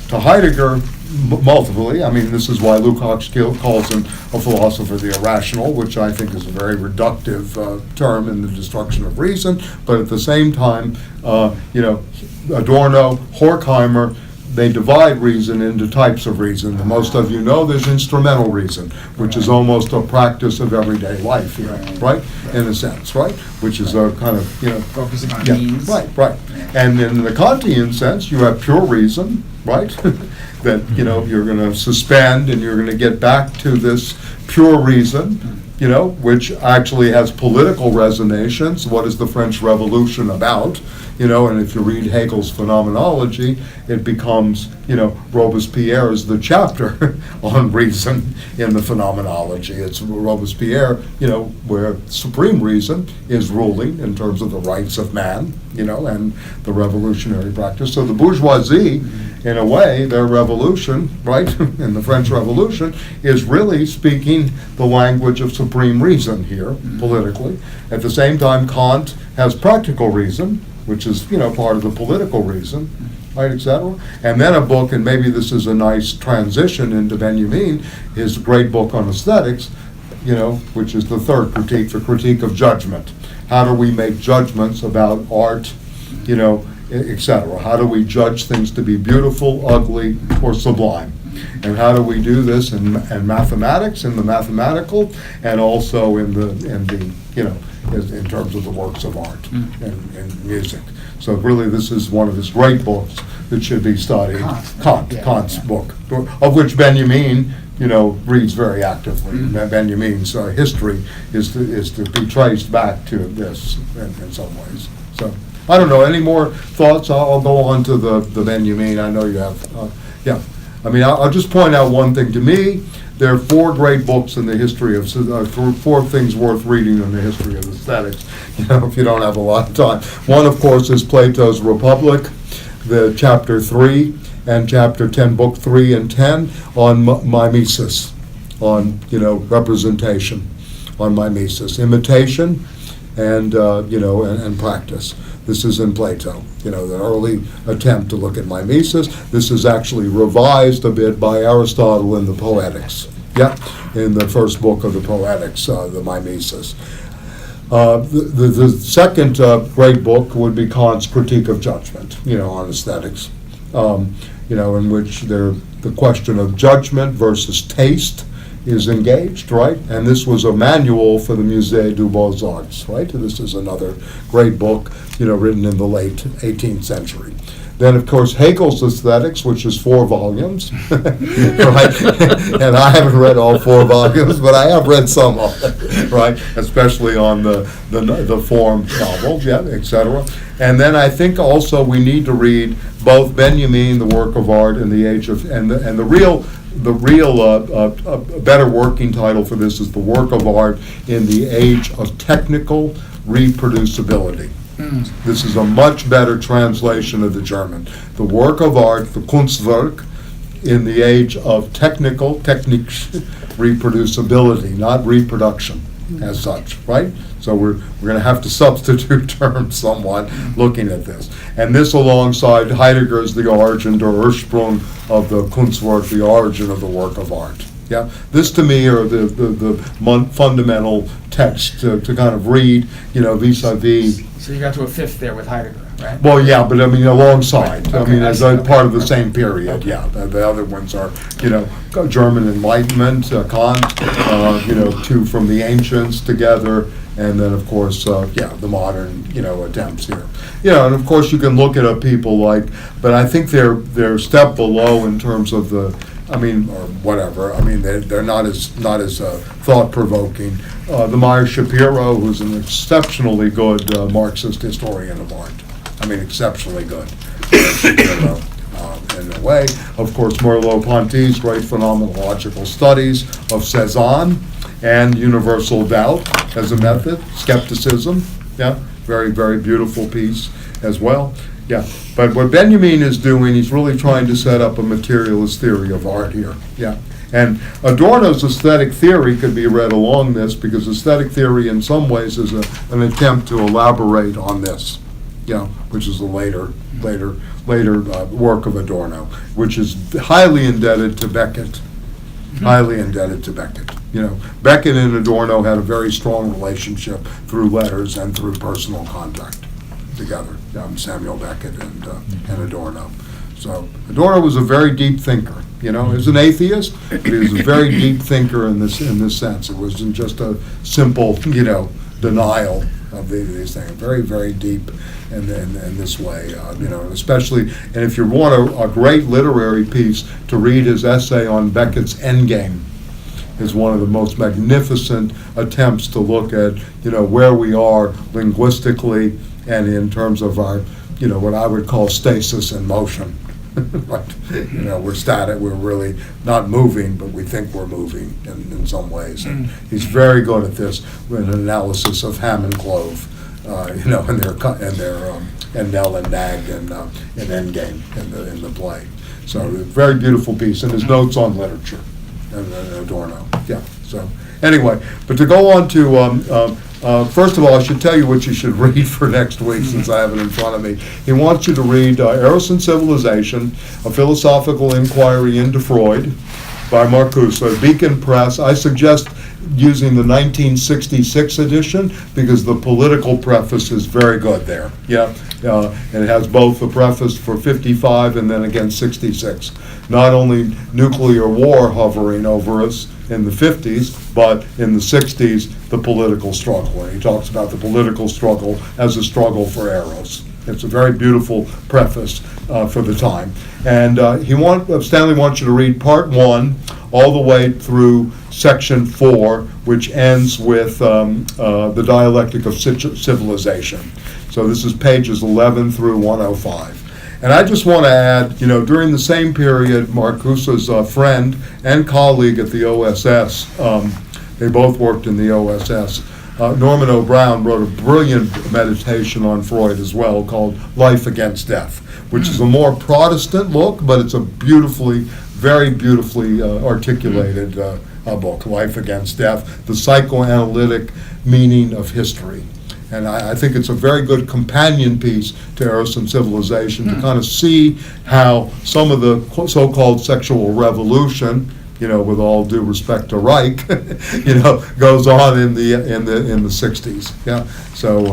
to Heidegger multiply. I mean, this is why Lukács calls him a philosopher of the irrational, which I think is a very reductive term in the destruction of reason. But at the same time, you know, Adorno, Horkheimer, they divide reason into types of reason. And most of you know there's instrumental reason, which is almost a practice of everyday life here, right? In a sense, right? Which is a kind of, you know, focusing on means. Right. And in the Kantian sense, you have pure reason, right? That, you know, you're going to suspend and you're going to get back to this pure reason, you know, which actually has political resonations. What is the French Revolution about? You know, and if you read Hegel's Phenomenology, it becomes, you know, Robespierre is the chapter on reason in the Phenomenology. It's Robespierre, you know, where supreme reason is ruling in terms of the rights of man, you know, and the revolutionary practice. So the bourgeoisie, in a way, their revolution, right, in the French Revolution, is really speaking the language of supreme reason here, politically. At the same time, Kant has practical reason, which is, you know, part of the political reason, right, et cetera. And then a book, and maybe this is a nice transition into Benjamin, his great book on aesthetics, you know, which is the third critique, the critique of judgment. How do we make judgments about art, you know, et cetera? How do we judge things to be beautiful, ugly, or sublime? And how do we do this in mathematics, in the mathematical, and also in the you know, in terms of the works of art and music. So really, this is one of his great books that should be studied. Kant's book, of which Benjamin, you know, reads very actively. Benjamin's history is to be traced back to this in some ways. So I don't know. Any more thoughts? I'll go on to the Benjamin. I know you have. Yeah. I mean, I'll just point out one thing. To me, there are four great books in the history of, four things worth reading in the history of aesthetics, you know, if you don't have a lot of time. One, of course, is Plato's Republic, the chapter 3 and chapter 10, book 3 and 10, on mimesis, on, you know, representation, on mimesis, imitation, and, you know, and practice. This is in Plato, you know, the early attempt to look at mimesis. This is actually revised a bit by Aristotle in the Poetics, Yeah, in the first book of the Poetics, the Mimesis. The second great book would be Kant's Critique of Judgment, on aesthetics, in which the question of judgment versus taste is engaged, right? And this was a manual for the Musée des Beaux-Arts, right? This is another great book, written in the late 18th century. Then, of course, Hegel's Aesthetics, which is 4 volumes, right? And I haven't read all 4 volumes, but I have read some of it, right? Especially on the form novels, yeah, etc. And then I think also we need to read both Benjamin, The Work of Art, and the Age of, and the real better working title for this is The Work of Art in the Age of Technical Reproducibility. This is a much better translation of the German. The work of art, the Kunstwerk, in the age of technique, reproducibility, not reproduction as such, right? So we're going to have to substitute terms somewhat looking at this. And this alongside Heidegger's The Origin, der Ursprung of the Kunstwerk, the origin of the work of art. Yeah, this to me are the fundamental text to kind of read, vis-a-vis. So you got to a fifth there with Heidegger, right? Well, yeah, but I mean alongside. Right. Okay, As part of the same period. Okay. Yeah, the other ones are, German Enlightenment, Kant, 2 from the ancients together, and then of course, the modern, attempts here. And of course you can look at people like, but I think they're a step below in terms of the. Or whatever. They're not as thought-provoking. The Meyer Shapiro, who's an exceptionally good Marxist historian of art. Exceptionally good. In a way. Of course, Merleau-Ponty's great phenomenological studies of Cézanne and universal doubt as a method, skepticism. Yeah, very, very beautiful piece as well. Yeah, but what Benjamin is doing, he's really trying to set up a materialist theory of art here. Yeah, and Adorno's aesthetic theory could be read along this, because aesthetic theory in some ways is an attempt to elaborate on this. Which is a later work of Adorno, which is highly indebted to Beckett. Highly indebted to Beckett. Beckett and Adorno had a very strong relationship through letters and through personal contact together, Samuel Beckett and Adorno. So Adorno was a very deep thinker. He was an atheist, but he was a very deep thinker in this sense. It wasn't just a simple, denial of these things. Very, very deep in this way, especially. And if you want a great literary piece to read, his essay on Beckett's Endgame is one of the most magnificent attempts to look at, where we are linguistically and in terms of our, what I would call stasis in motion. Right. We're static, we're really not moving, but we think we're moving in some ways. And he's very good at this with an analysis of Ham and Clove, and Nell and Nag and Endgame in the play. So a very beautiful piece, and his notes on literature and Adorno. Yeah. So anyway, but to go on to. First of all, I should tell you what you should read for next week, since I have it in front of me. He wants you to read Eros and Civilization, A Philosophical Inquiry into Freud by Marcuse, Beacon Press. I suggest using the 1966 edition because the political preface is very good there. Yeah, and it has both the preface for 55 and then again 66. Not only nuclear war hovering over us in the 50s, but in the 60s, the political struggle. And he talks about the political struggle as a struggle for Eros. It's a very beautiful preface for the time. And Stanley wants you to read part 1 all the way through section 4, which ends with the dialectic of civilization. So this is pages 11 through 105. And I just want to add, during the same period, Marcuse's friend and colleague at the OSS, they both worked in the OSS, Norman O'Brien wrote a brilliant meditation on Freud as well called Life Against Death, which is a more Protestant look, but it's a very beautifully articulated book, Life Against Death, the psychoanalytic meaning of history. And I think it's a very good companion piece to Eros and Civilization to kind of see how some of the so-called sexual revolution, with all due respect to Reich, goes on in the 60s. Yeah. So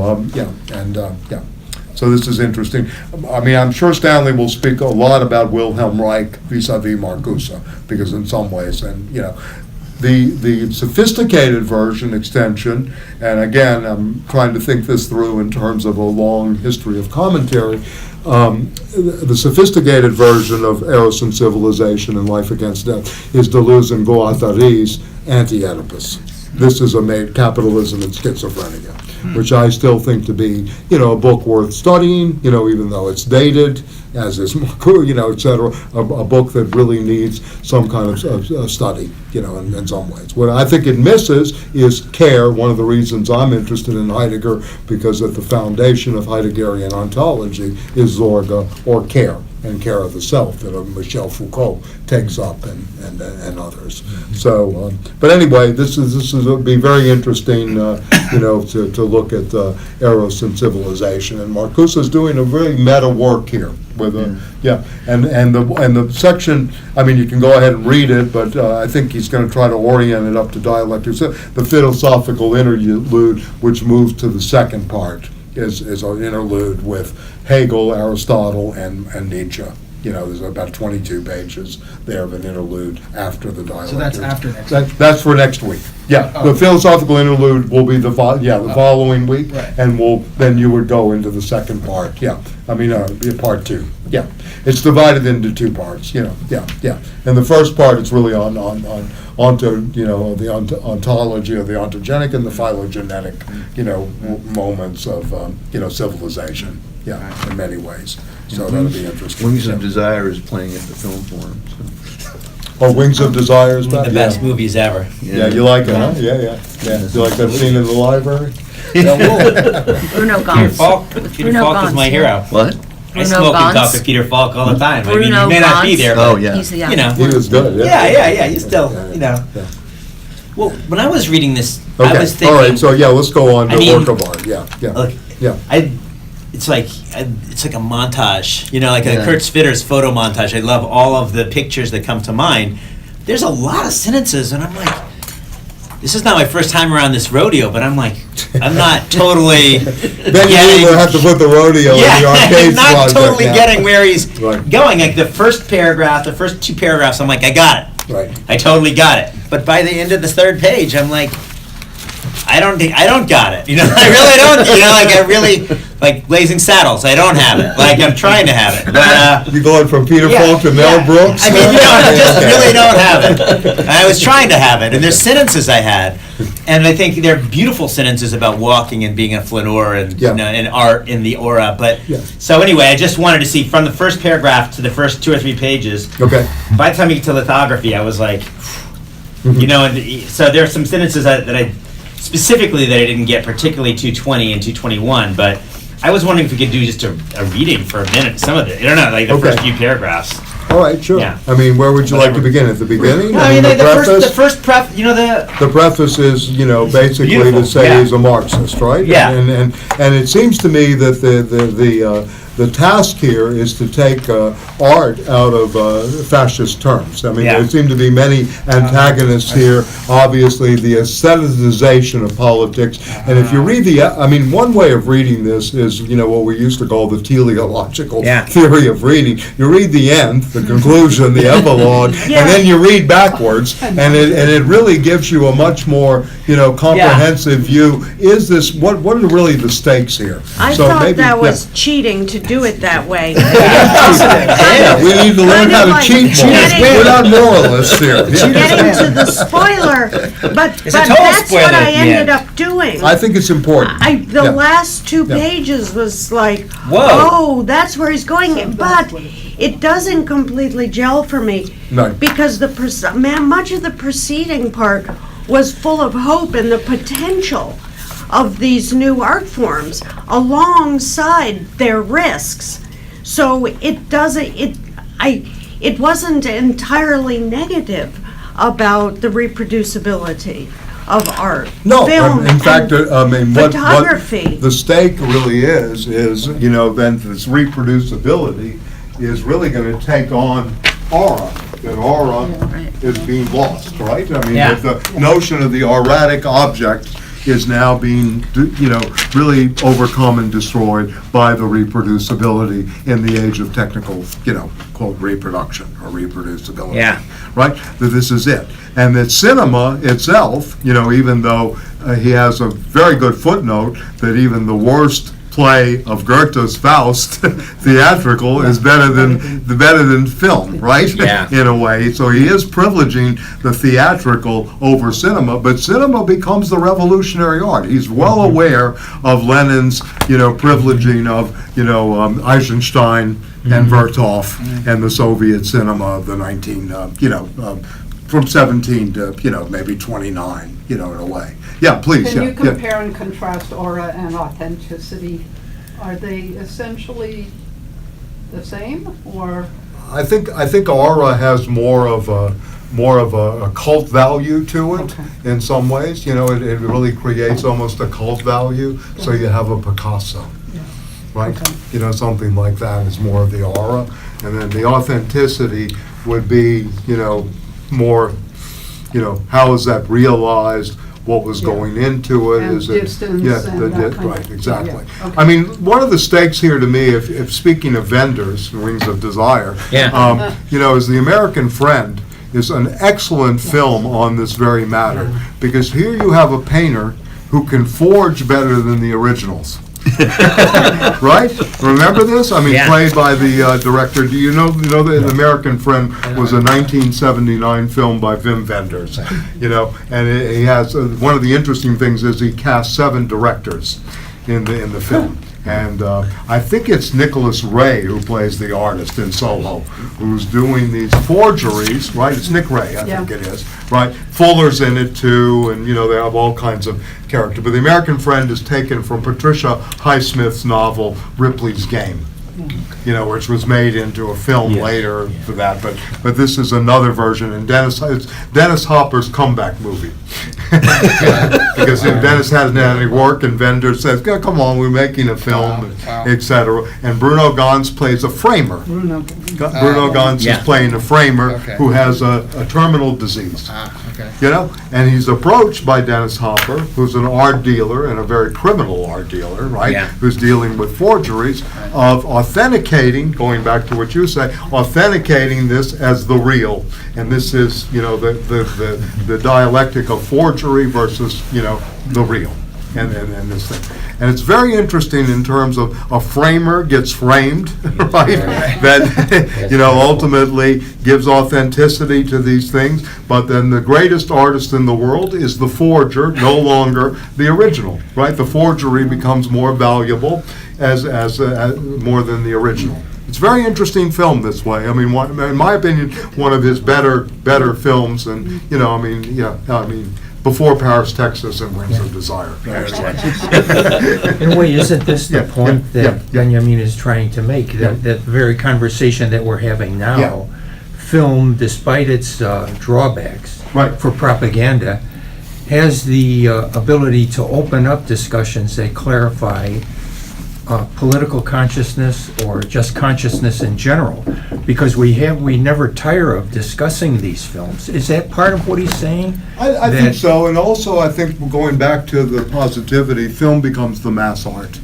So this is interesting. I mean, I'm sure Stanley will speak a lot about Wilhelm Reich vis-a-vis Marcuse, because in some ways, the sophisticated version extension, and again, I'm trying to think this through in terms of a long history of commentary. The sophisticated version of Eros and Civilization and Life Against Death is Deleuze and Guattari's Anti-Oedipus. This is Capitalism and Schizophrenia, which I still think to be, a book worth studying, even though it's dated, as is et cetera, a book that really needs some kind of study, in some ways. What I think it misses is care. One of the reasons I'm interested in Heidegger, because at the foundation of Heideggerian ontology is Zorge, or care, and care of the self, that Michel Foucault takes up and others. So, but anyway, this will be very interesting, to look at Eros and Civilization. And Marcuse is doing a very meta work here with and the section. I mean, you can go ahead and read it, but I think he's going to try to orient it up to dialectics. The philosophical interlude, which moves to the second part, is an interlude with Hegel, Aristotle, and Nietzsche. There's about 22 pages there of an interlude after the dialectic. So that's after next week? That's for next week. Yeah, the philosophical interlude will be the following week, right. And then you would go into the second part. Yeah, I mean, part two. Yeah, it's divided into two parts. And the first part, it's really on the ontology of the ontogenic and the phylogenetic, moments of civilization. Yeah, in many ways. So that'll be interesting. Wings of Desire is playing at the Film Forum. So. Wings of Desire is One of the best movies ever. Yeah, you like it, huh? Yeah. You like that scene in the library? Bruno Peter Gantz. Falk. Peter Falk is my hero. What? I smoke and talk with Peter Falk all the time. I mean, he may not be there, Oh, but, yeah. He's the He was good, yeah. yeah, he's still, Yeah. Well, when I was reading this, I Okay, was thinking. all right, so let's go on to I mean, work of art, Look, yeah. it's like a montage, like Yeah. a Kurt Schwitter's photo montage. I love all of the pictures that come to mind. There's a lot of sentences, and I'm like, this is not my first time around this rodeo, but I'm like, I'm not totally Then you will have to put the rodeo in the arcade I'm not project totally now. getting where he's Right. going. Like the first paragraph, the first two paragraphs, I'm like, I got it. Right. I totally got it. But by the end of the third page, I'm like, I don't got it. I really don't. I really like Blazing Saddles. I don't have it. Like I'm trying to have it. But You going from Peter Falk to Mel Brooks? I mean, I just really don't have it. And I was trying to have it, and there's sentences I had, and I think they're beautiful sentences about walking and being a flaneur and and art in the aura. But so anyway, I just wanted to see from the first paragraph to the first 2 or 3 pages. Okay. By the time you get to lithography, I was like, and so there are some sentences that I specifically that I didn't get, particularly 220 and 221, but I was wondering if we could do just a reading for a minute, some of it. I don't know, like the first few paragraphs. All right, sure. Yeah. I mean, where would you like to begin? At the beginning? No, I mean, the the first preface, The preface is, basically beautiful, to say yeah. he's a Marxist, right? Yeah. And it seems to me that the task here is to take art out of fascist terms. I mean, there seem to be many antagonists here. Obviously, the aestheticization of politics. And if you read one way of reading this is, what we used to call the teleological theory of reading. You read the end, the conclusion, the epilogue, and then you read backwards, and it really gives you a much more, comprehensive view. Is this, what are really the stakes here? I thought that was cheating to do it that way. We need to learn how to cheat more. We're not moralists here. Getting to the spoiler, but that's spoiler what I at the ended end. up doing. I think it's important. The last 2 pages was like, Whoa. oh, that's where he's going, but it doesn't completely gel for me. No. Because much of the preceding part was full of hope and the potential of these new art forms alongside their risks. So it wasn't entirely negative about the reproducibility of art. No, film, in fact, and what photography. the stake really is then this reproducibility is really going to take on aura. That aura is being lost, right? I mean, Yeah. the notion of the auratic object is now being, really overcome and destroyed by the reproducibility in the age of technical, quote, reproduction or reproducibility. Yeah. Right? That this is it. And that cinema itself, even though he has a very good footnote that even the worst play of Goethe's Faust, theatrical, is better than film, right? Yeah. In a way. So he is privileging the theatrical over cinema, but cinema becomes the revolutionary art. He's well aware of Lenin's, privileging of, Eisenstein and Vertov and the Soviet cinema of the from 17 to, maybe 29, in a way. Yeah, please. Can you yeah. compare and contrast aura and authenticity? Are they essentially the same, or? I think aura has more of a cult value to it. Okay. In some ways. It really creates almost a cult value. So you have a Picasso, right? Okay. Something like that is more of the aura, and then the authenticity would be, more, how is that realized? What was going into it? And Is it? distance Yeah, and that kind of- right, exactly. yeah, okay. I mean, one of the stakes here to me, if speaking of vendors, Wings of Desire, Yeah. is The American Friend is an excellent film on this very matter, because here you have a painter who can forge better than the originals. Right? Remember this? I mean, Yeah. played by the director. Do you know the American Friend was a 1979 film by Wim Wenders, and he has, one of the interesting things is he cast 7 directors in the film. And I think it's Nicholas Ray who plays the artist in Soho, who's doing these forgeries, right? It's Nick Ray, I think it is, right? Fuller's in it too, and they have all kinds of character. But The American Friend is taken from Patricia Highsmith's novel Ripley's Game, which was made into a film later for that. But this is another version, and it's Dennis Hopper's comeback movie. Because Dennis hasn't had any work, and Vendor says, come on, we're making a film, etc. And Bruno Ganz plays a framer. Bruno Ganz is playing a framer who has a terminal disease. And he's approached by Dennis Hopper, who's an art dealer, and a very criminal art dealer, right? Yeah. Who's dealing with forgeries, of authenticating, going back to what you say, authenticating this as the real. And this is, the dialectic of forgery versus, the real. And this thing. And it's very interesting in terms of a framer gets framed, right? That, ultimately gives authenticity to these things. But then the greatest artist in the world is the forger, no longer the original, right? The forgery becomes more valuable as more than the original. It's a very interesting film this way. I mean, in my opinion, one of his better films. And, before Paris, Texas, and Wings of Desire. In a way, isn't this the point that Benjamin is trying to make? That very conversation that we're having now, film, despite its drawbacks for propaganda, has the ability to open up discussions that clarify political consciousness or just consciousness in general, because we never tire of discussing these films. Is that part of what he's saying? I think so, and also I think going back to the positivity, film becomes the mass art.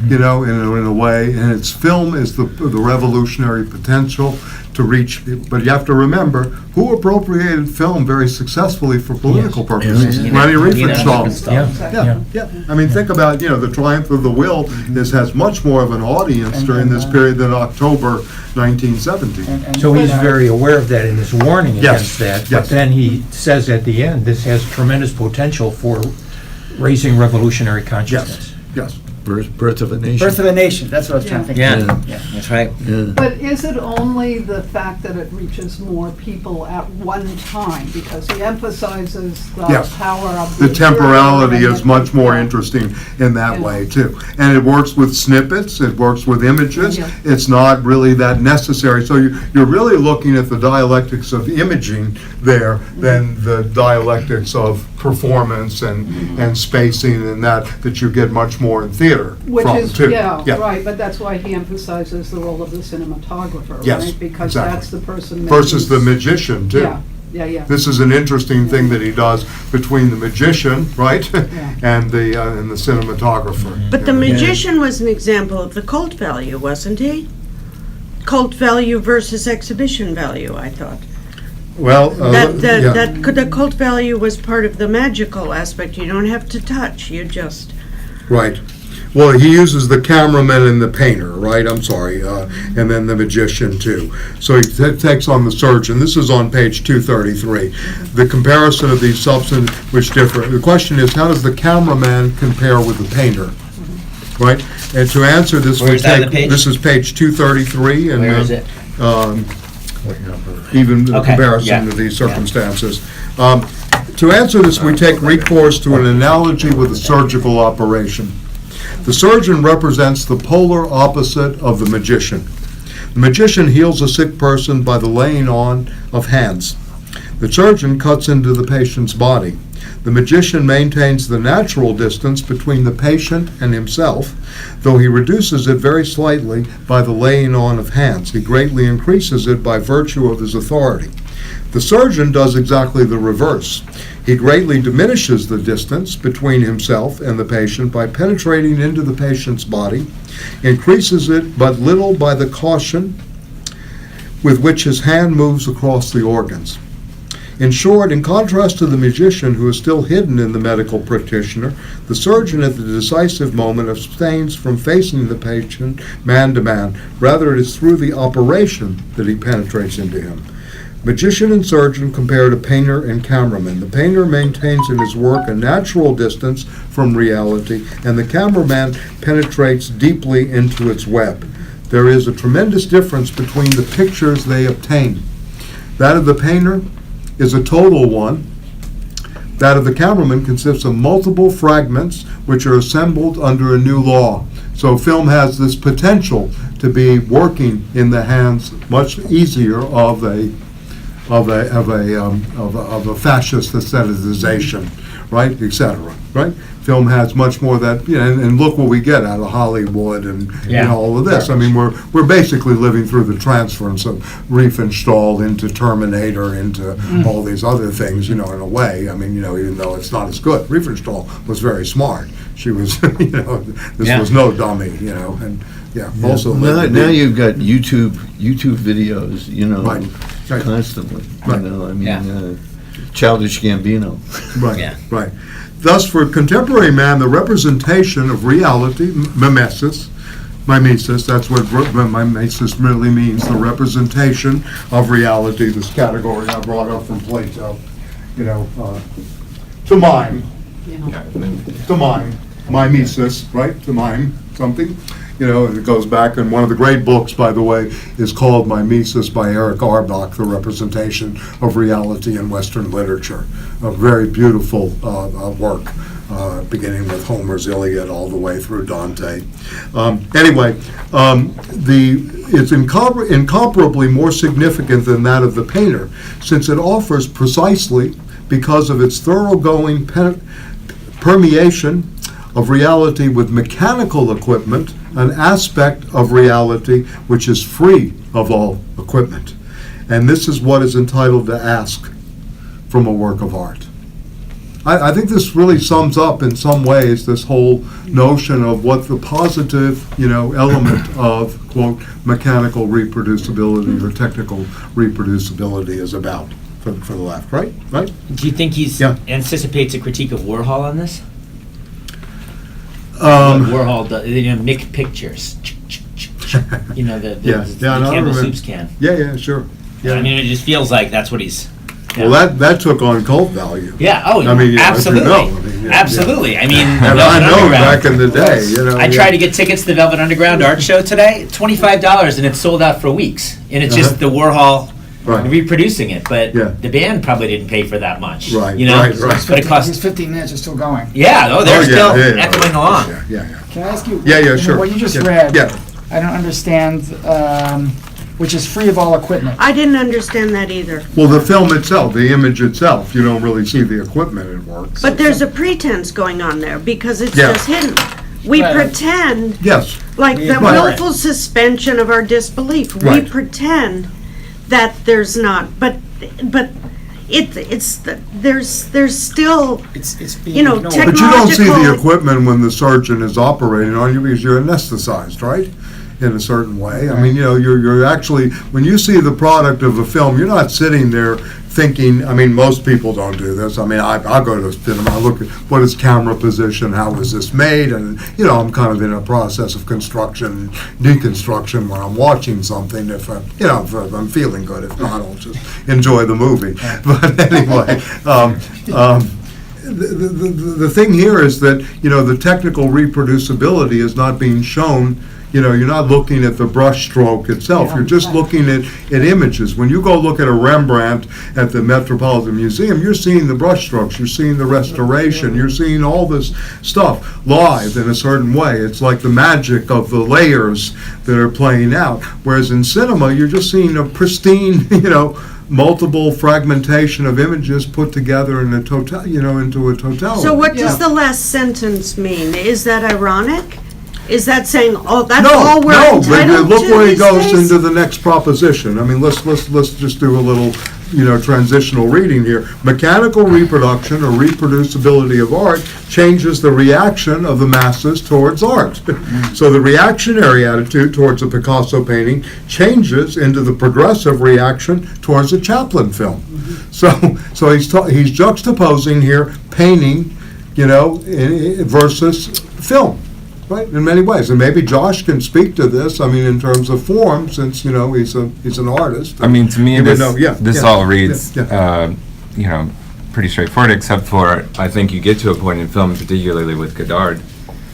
In a way, and film is the revolutionary potential to reach, but you have to remember who appropriated film very successfully for political purposes. Leni Riefenstahl. Yeah. I mean, think about, The Triumph of the Will has much more of an audience during this period than October 1917. So he's very aware of that in his warning against that, but then he says at the end, this has tremendous potential for raising revolutionary consciousness. Yes. Birth of a Nation. Birth of a Nation, that's what I was trying to think. That's right. But is it only the fact that it reaches more people at one time? Because he emphasizes the power of The temporality observer is much more interesting in that way, too. And it works with snippets, it works with images. It's not really that necessary. So you're really looking at the dialectics of imaging there than the dialectics of performance and spacing and that you get much more in theater. Which from, is, too. right, but that's why he emphasizes the role of the cinematographer, right? Because exactly. that's the person that Versus the is- magician, too. Yeah. This is an interesting thing that he does between the magician, right, and the cinematographer. But the magician was an example of the cult value, wasn't he? Cult value versus exhibition value, I thought. Well, The cult value was part of the magical aspect. You don't have to touch, you just... right. Well, he uses the cameraman and the painter, right? I'm sorry, and then the magician too. So he takes on the surgeon. This is on page 233. The comparison of these substances which differ. The question is, how does the cameraman compare with the painter? Right? And to answer this, Where is that on the page? this is page 233. And, Where is it? Even the Okay, comparison yeah, of these circumstances. To answer this, we take recourse to an analogy with a surgical operation. The surgeon represents the polar opposite of the magician. The magician heals a sick person by the laying on of hands. The surgeon cuts into the patient's body. The magician maintains the natural distance between the patient and himself, though he reduces it very slightly by the laying on of hands. He greatly increases it by virtue of his authority. The surgeon does exactly the reverse. He greatly diminishes the distance between himself and the patient by penetrating into the patient's body, increases it but little by the caution with which his hand moves across the organs. In short, in contrast to the magician who is still hidden in the medical practitioner, the surgeon at the decisive moment abstains from facing the patient man to man. Rather, it is through the operation that he penetrates into him. Magician and surgeon compare to painter and cameraman. The painter maintains in his work a natural distance from reality, and the cameraman penetrates deeply into its web. There is a tremendous difference between the pictures they obtain. That of the painter is a total one. That of the cameraman consists of multiple fragments which are assembled under a new law. So film has this potential to be working in the hands much easier of a fascist aestheticization, right, etc. Right? Film has much more of that, and look what we get out of Hollywood and all of this. I mean, we're basically living through the transference of Riefenstahl into Terminator, into all these other things, in a way. I mean, even though it's not as good. Riefenstahl was very smart. She was, this was no dummy, and also. Now you've got YouTube videos, Right. constantly. Right. Childish Gambino. Right. Thus, for contemporary man, the representation of reality, mimesis, that's what mimesis really means, the representation of reality, this category I brought up from Plato, to mime, mimesis, right, to mime something. It goes back, and one of the great books, by the way, is called Mimesis by Eric Auerbach, The Representation of Reality in Western Literature. A very beautiful work, beginning with Homer's Iliad all the way through Dante. It's incomparably more significant than that of the painter, since it offers precisely, because of its thoroughgoing permeation of reality with mechanical equipment, an aspect of reality which is free of all equipment. And this is what is entitled to ask from a work of art. I think this really sums up in some ways this whole notion of what the positive, element of, quote, mechanical reproducibility or technical reproducibility is about for the left, right? Right? Do you think he's anticipates a critique of Warhol on this? Warhol does, mixed pictures. The Campbell Soups can. Yeah, sure. Yeah. I mean, it just feels like that's what he's. Well, that took on cult value. Yeah. Oh, I mean, absolutely. Absolutely. I mean, and I know back in the day, I tried to get tickets to the Velvet Underground art show today. $25, and it's sold out for weeks. And it's just the Warhol. Right. Reproducing it, but the band probably didn't pay for that much. Right, But But it cost. His 15 minutes are still going. Yeah, they're still echoing along. Yeah. Can I ask you? Sure. What you just read, I don't understand, which is free of all equipment. I didn't understand that either. Well, the film itself, the image itself, you don't really see the equipment at work. But there's a pretense going on there because it's just hidden. We pretend, like the willful suspension of our disbelief. We pretend that there's not, but there's still, It's being you know, ignored. But you don't see the Technological- equipment when the surgeon is operating on you because you're anesthetized, right? In a certain way. I mean, you're actually, when you see the product of a film, you're not sitting there thinking, I mean, most people don't do this. I mean, I'll go to the cinema, I look at what is camera position, how was this made, and, I'm kind of in a process of construction, deconstruction when I'm watching something, if I'm feeling good. If not, I'll just enjoy the movie. But anyway, the thing here is that, the technical reproducibility is not being shown. You're not looking at the brush stroke itself. You're just looking at images. When you go look at a Rembrandt at the Metropolitan Museum, you're seeing the brush strokes, you're seeing the restoration, you're seeing all this stuff live in a certain way. It's like the magic of the layers that are playing out. Whereas in cinema, you're just seeing a pristine, multiple fragmentation of images put together in a into a totality. so what does the last sentence mean? Is that ironic? Is that saying, oh, that's No, all we're no, but entitled look to where he these goes days? into the next proposition. I mean, let's just do a little, transitional reading here. Mechanical reproduction or reproducibility of art changes the reaction of the masses towards art. So the reactionary attitude towards a Picasso painting changes into the progressive reaction towards a Chaplin film. So he's juxtaposing here painting, versus film. Right, in many ways, and maybe Josh can speak to this. I mean, in terms of form, since he's an artist. I mean, to me, this all reads, yeah. Pretty straightforward. Except for, I think you get to a point in film, particularly with Godard,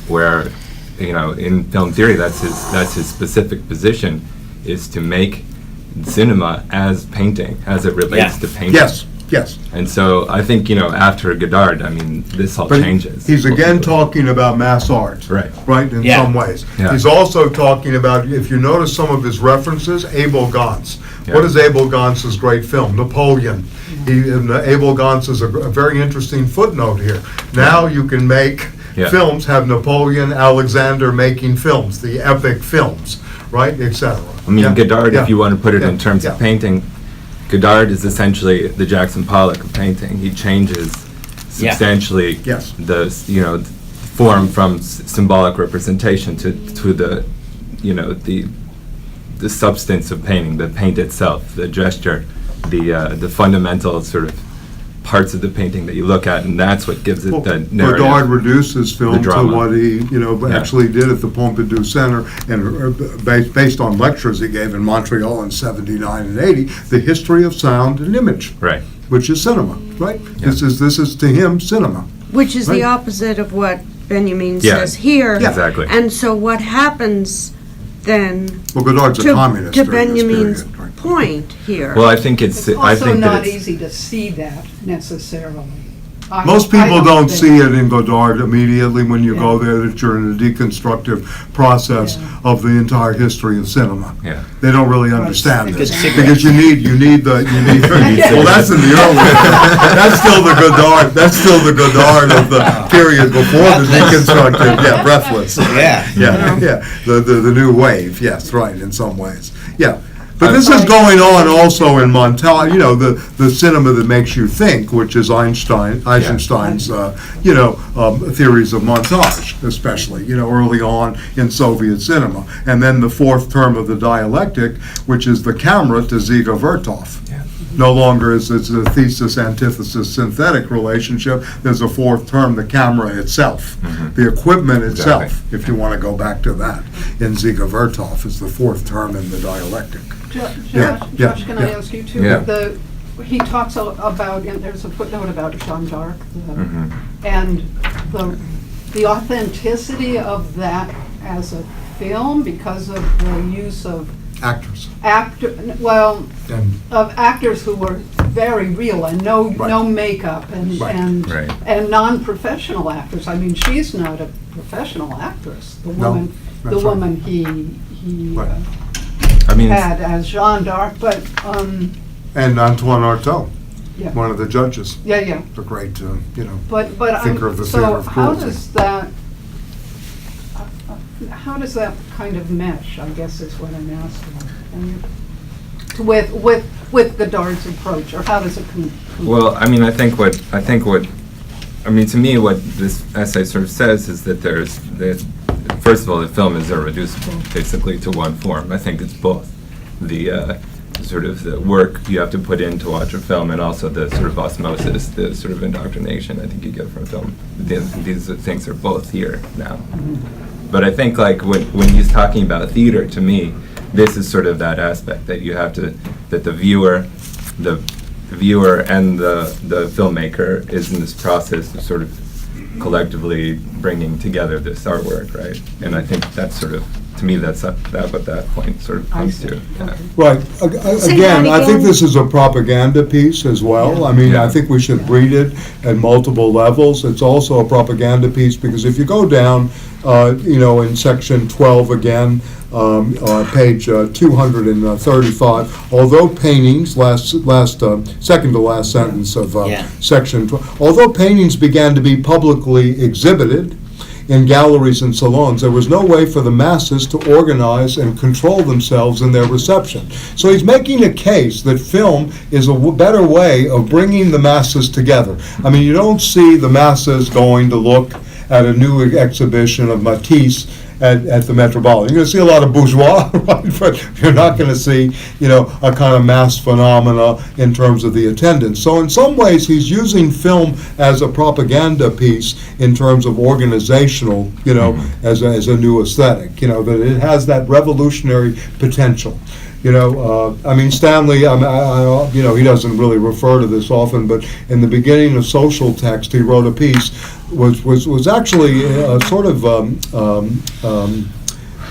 where, in film theory, that's his specific position, is to make cinema as painting, as it relates to painting. Yes. And so I think, after Godard, I mean, this all But changes. he's again talking about mass art. Right, in Yeah. some ways. Yeah. He's also talking about, if you notice some of his references, Abel Gance. Yeah. What is Abel Gance's great film? Napoleon. Abel Gance is a very interesting footnote here. Now you can make films, have Napoleon, Alexander making films, the epic films, right, etc. I mean, Godard, if you want to put it in terms of painting, Godard is essentially the Jackson Pollock of painting. He changes substantially the form from symbolic representation to the the substance of painting, the paint itself, the gesture, the fundamental sort of parts of the painting that you look at, and that's what gives it that narrative. Godard reduces film to drama. what he, actually did at the Pompidou Center, and based on lectures he gave in Montreal in '79 and '80, the history of sound and image, Right. which is cinema, right? Yeah. This is to him cinema. Which is the Right. opposite of what Benjamin Yeah. says here. Yeah. Exactly. And so what happens then, Well, Godard's a communist to during this Benjamin's period, right? point here? Well, I think it's. It's I also think not that it's, easy to see that necessarily. Most people don't think- see it in Godard immediately when you go there, that you're in a deconstructive process of the entire history of cinema. Yeah. They don't really understand Good this, cigarette. because you need the, well, that's in the early, that's still the Godard of the period before the deconstructive, breathless. Yeah, the new wave, yes, right, in some ways, yeah. But this is going on also in montage, the cinema that makes you think, which is Eisenstein's, theories of montage, especially, early on in Soviet cinema. And then the fourth term of the dialectic, which is the camera to Ziga Vertov. No longer is it a thesis, antithesis, synthetic relationship. There's a fourth term, the camera itself, the equipment itself, Exactly. if you want to go back to that, in Ziga Vertov is the fourth term in the dialectic. Josh, can I ask you too? Yeah. He talks about, and there's a footnote about Jeanne d'Arc, Mhm. and the authenticity of that as a film because of the use of Actors. of actors who were very real and no makeup and Right. and non-professional actors. I mean, she's not a professional actress. The woman, that's right. woman he Right. I mean, had as Jeanne d'Arc, but And Antoine Artaud, yeah, one of the judges, yeah. the great, But thinker of the theater so of how cruelty. does that kind of mesh? I guess is what I'm asking. And with Godard's approach, or how does it Well, I mean, I think what to me, what this essay sort of says is that first of all, the film is irreducible, basically, to one form. I think it's both the sort of the work you have to put in to watch a film, and also the sort of osmosis, the sort of indoctrination I think you get from film. These things are both here now. But I think, like, when he's talking about theater, to me, this is sort of that aspect that you have to, that the viewer and the filmmaker is in this process of sort of collectively bringing together this artwork, right? And I think that's sort of, to me, that's what that point sort of comes to. Yeah. Right. Again, I think this is a propaganda piece as well. I mean, I think we should read it at multiple levels. It's also a propaganda piece because if you go down, in section 12 again, page 235, although paintings, second to last sentence of section 12, although paintings began to be publicly exhibited in galleries and salons, there was no way for the masses to organize and control themselves in their reception. So he's making a case that film is a better way of bringing the masses together. I mean, you don't see the masses going to look at a new exhibition of Matisse at the Metropolitan. You're going to see a lot of bourgeois, right? But you're not going to see, a kind of mass phenomena in terms of the attendance. So in some ways, he's using film as a propaganda piece in terms of organizational, as a new aesthetic, that it has that revolutionary potential. Stanley, he doesn't really refer to this often, but in the beginning of Social Text, he wrote a piece was actually sort of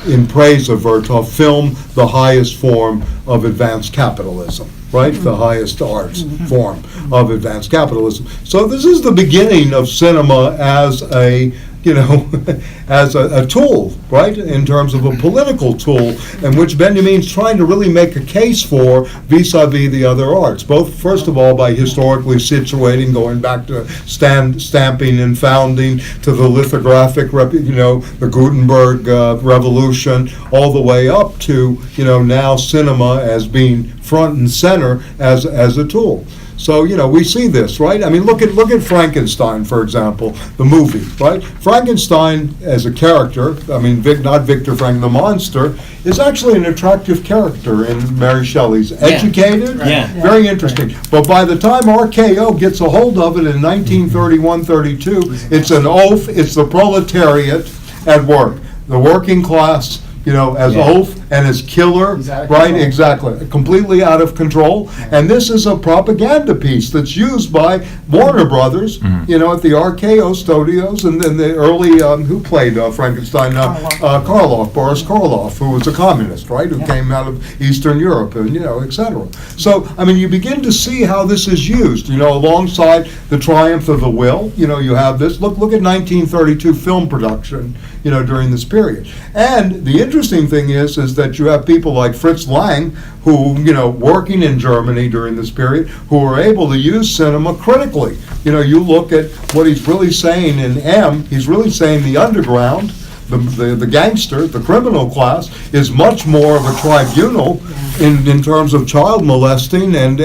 in praise of Vertov, film, the highest form of advanced capitalism, right? The highest arts form of advanced capitalism. So this is the beginning of cinema as a as a tool, right, in terms of a political tool, in which Benjamin's trying to really make a case for vis-a-vis the other arts, both, first of all, by historically situating, going back to stamping and founding, to the lithographic, the Gutenberg Revolution, all the way up to, now cinema as being front and center as a tool. So, we see this, right? I mean, look at Frankenstein, for example, the movie, right? Frankenstein as a character, not Victor Frank, the monster, is actually an attractive character in Mary Shelley's. Educated, very interesting. But by the time RKO gets a hold of it in 1931-32, it's an oaf, it's the proletariat at work, the working class, as oaf and as killer, right? Exactly. Completely out of control. And this is a propaganda piece that's used by Warner Brothers, at the RKO studios, and then the early, who played Frankenstein? Boris Karloff, who was a communist, right? Who came out of Eastern Europe, and, et cetera. So, you begin to see how this is used, alongside the triumph of the will. You have this. Look at 1932 film production, during this period. And the interesting thing is that you have people like Fritz Lang, who, working in Germany during this period, who are able to use cinema critically. You look at what he's really saying in M, he's really saying the underground, the gangster, the criminal class, is much more of a tribunal in terms of child molesting and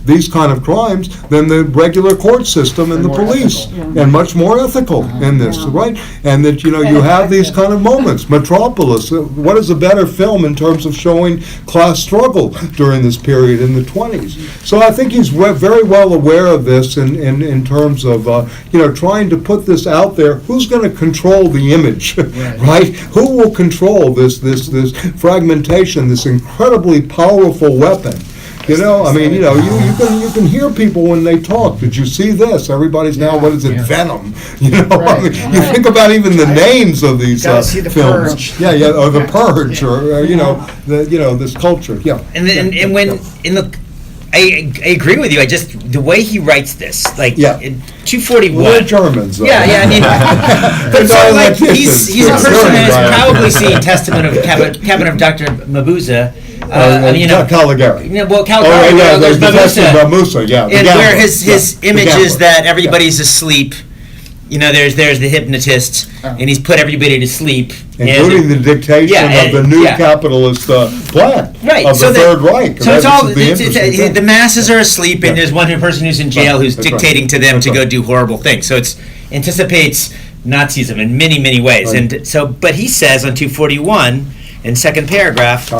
these kind of crimes than the regular court system and the police, and much more ethical in this, right? And that, you have these kind of moments. Metropolis, what is a better film in terms of showing class struggle during this period in the 20s? So I think he's very well aware of this in terms of, trying to put this out there. Who's going to control the image, right? Who will control this fragmentation, this incredibly powerful weapon? You can hear people when they talk. Did you see this? Everybody's now, what is it, Venom? You think about even the names of these see the films. Purge. Or The Purge, or this culture. And when I agree with you. The way he writes this, like 241. We're Germans, though. But he's a person that has probably seen Testament of Cabinet of Dr. Mabuza. Caligari. Caligari. There's Mabuza. Mabuza, and where his image is that everybody's asleep. there's the hypnotist, and he's put everybody to sleep. Including the dictation of the new capitalist plan of the Third Reich. So it's all, the masses are asleep, and there's one person who's in jail who's dictating to them to go do horrible things. So it anticipates Nazism in many, many ways. And so, but he says on 241, in second paragraph,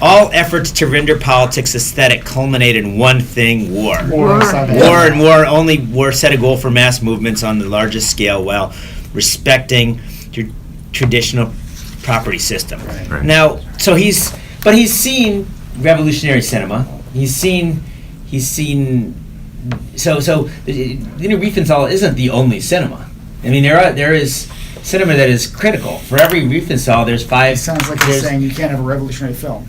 all efforts to render politics aesthetic culminate in one thing: war. War set a goal for mass movements on the largest scale while respecting traditional property system. Right. Now, so he's seen revolutionary cinema. He's seen. So Riefenstahl isn't the only cinema. I mean, there is cinema that is critical. For every Riefenstahl, there's 5. It sounds like he's saying you can't have a revolutionary film.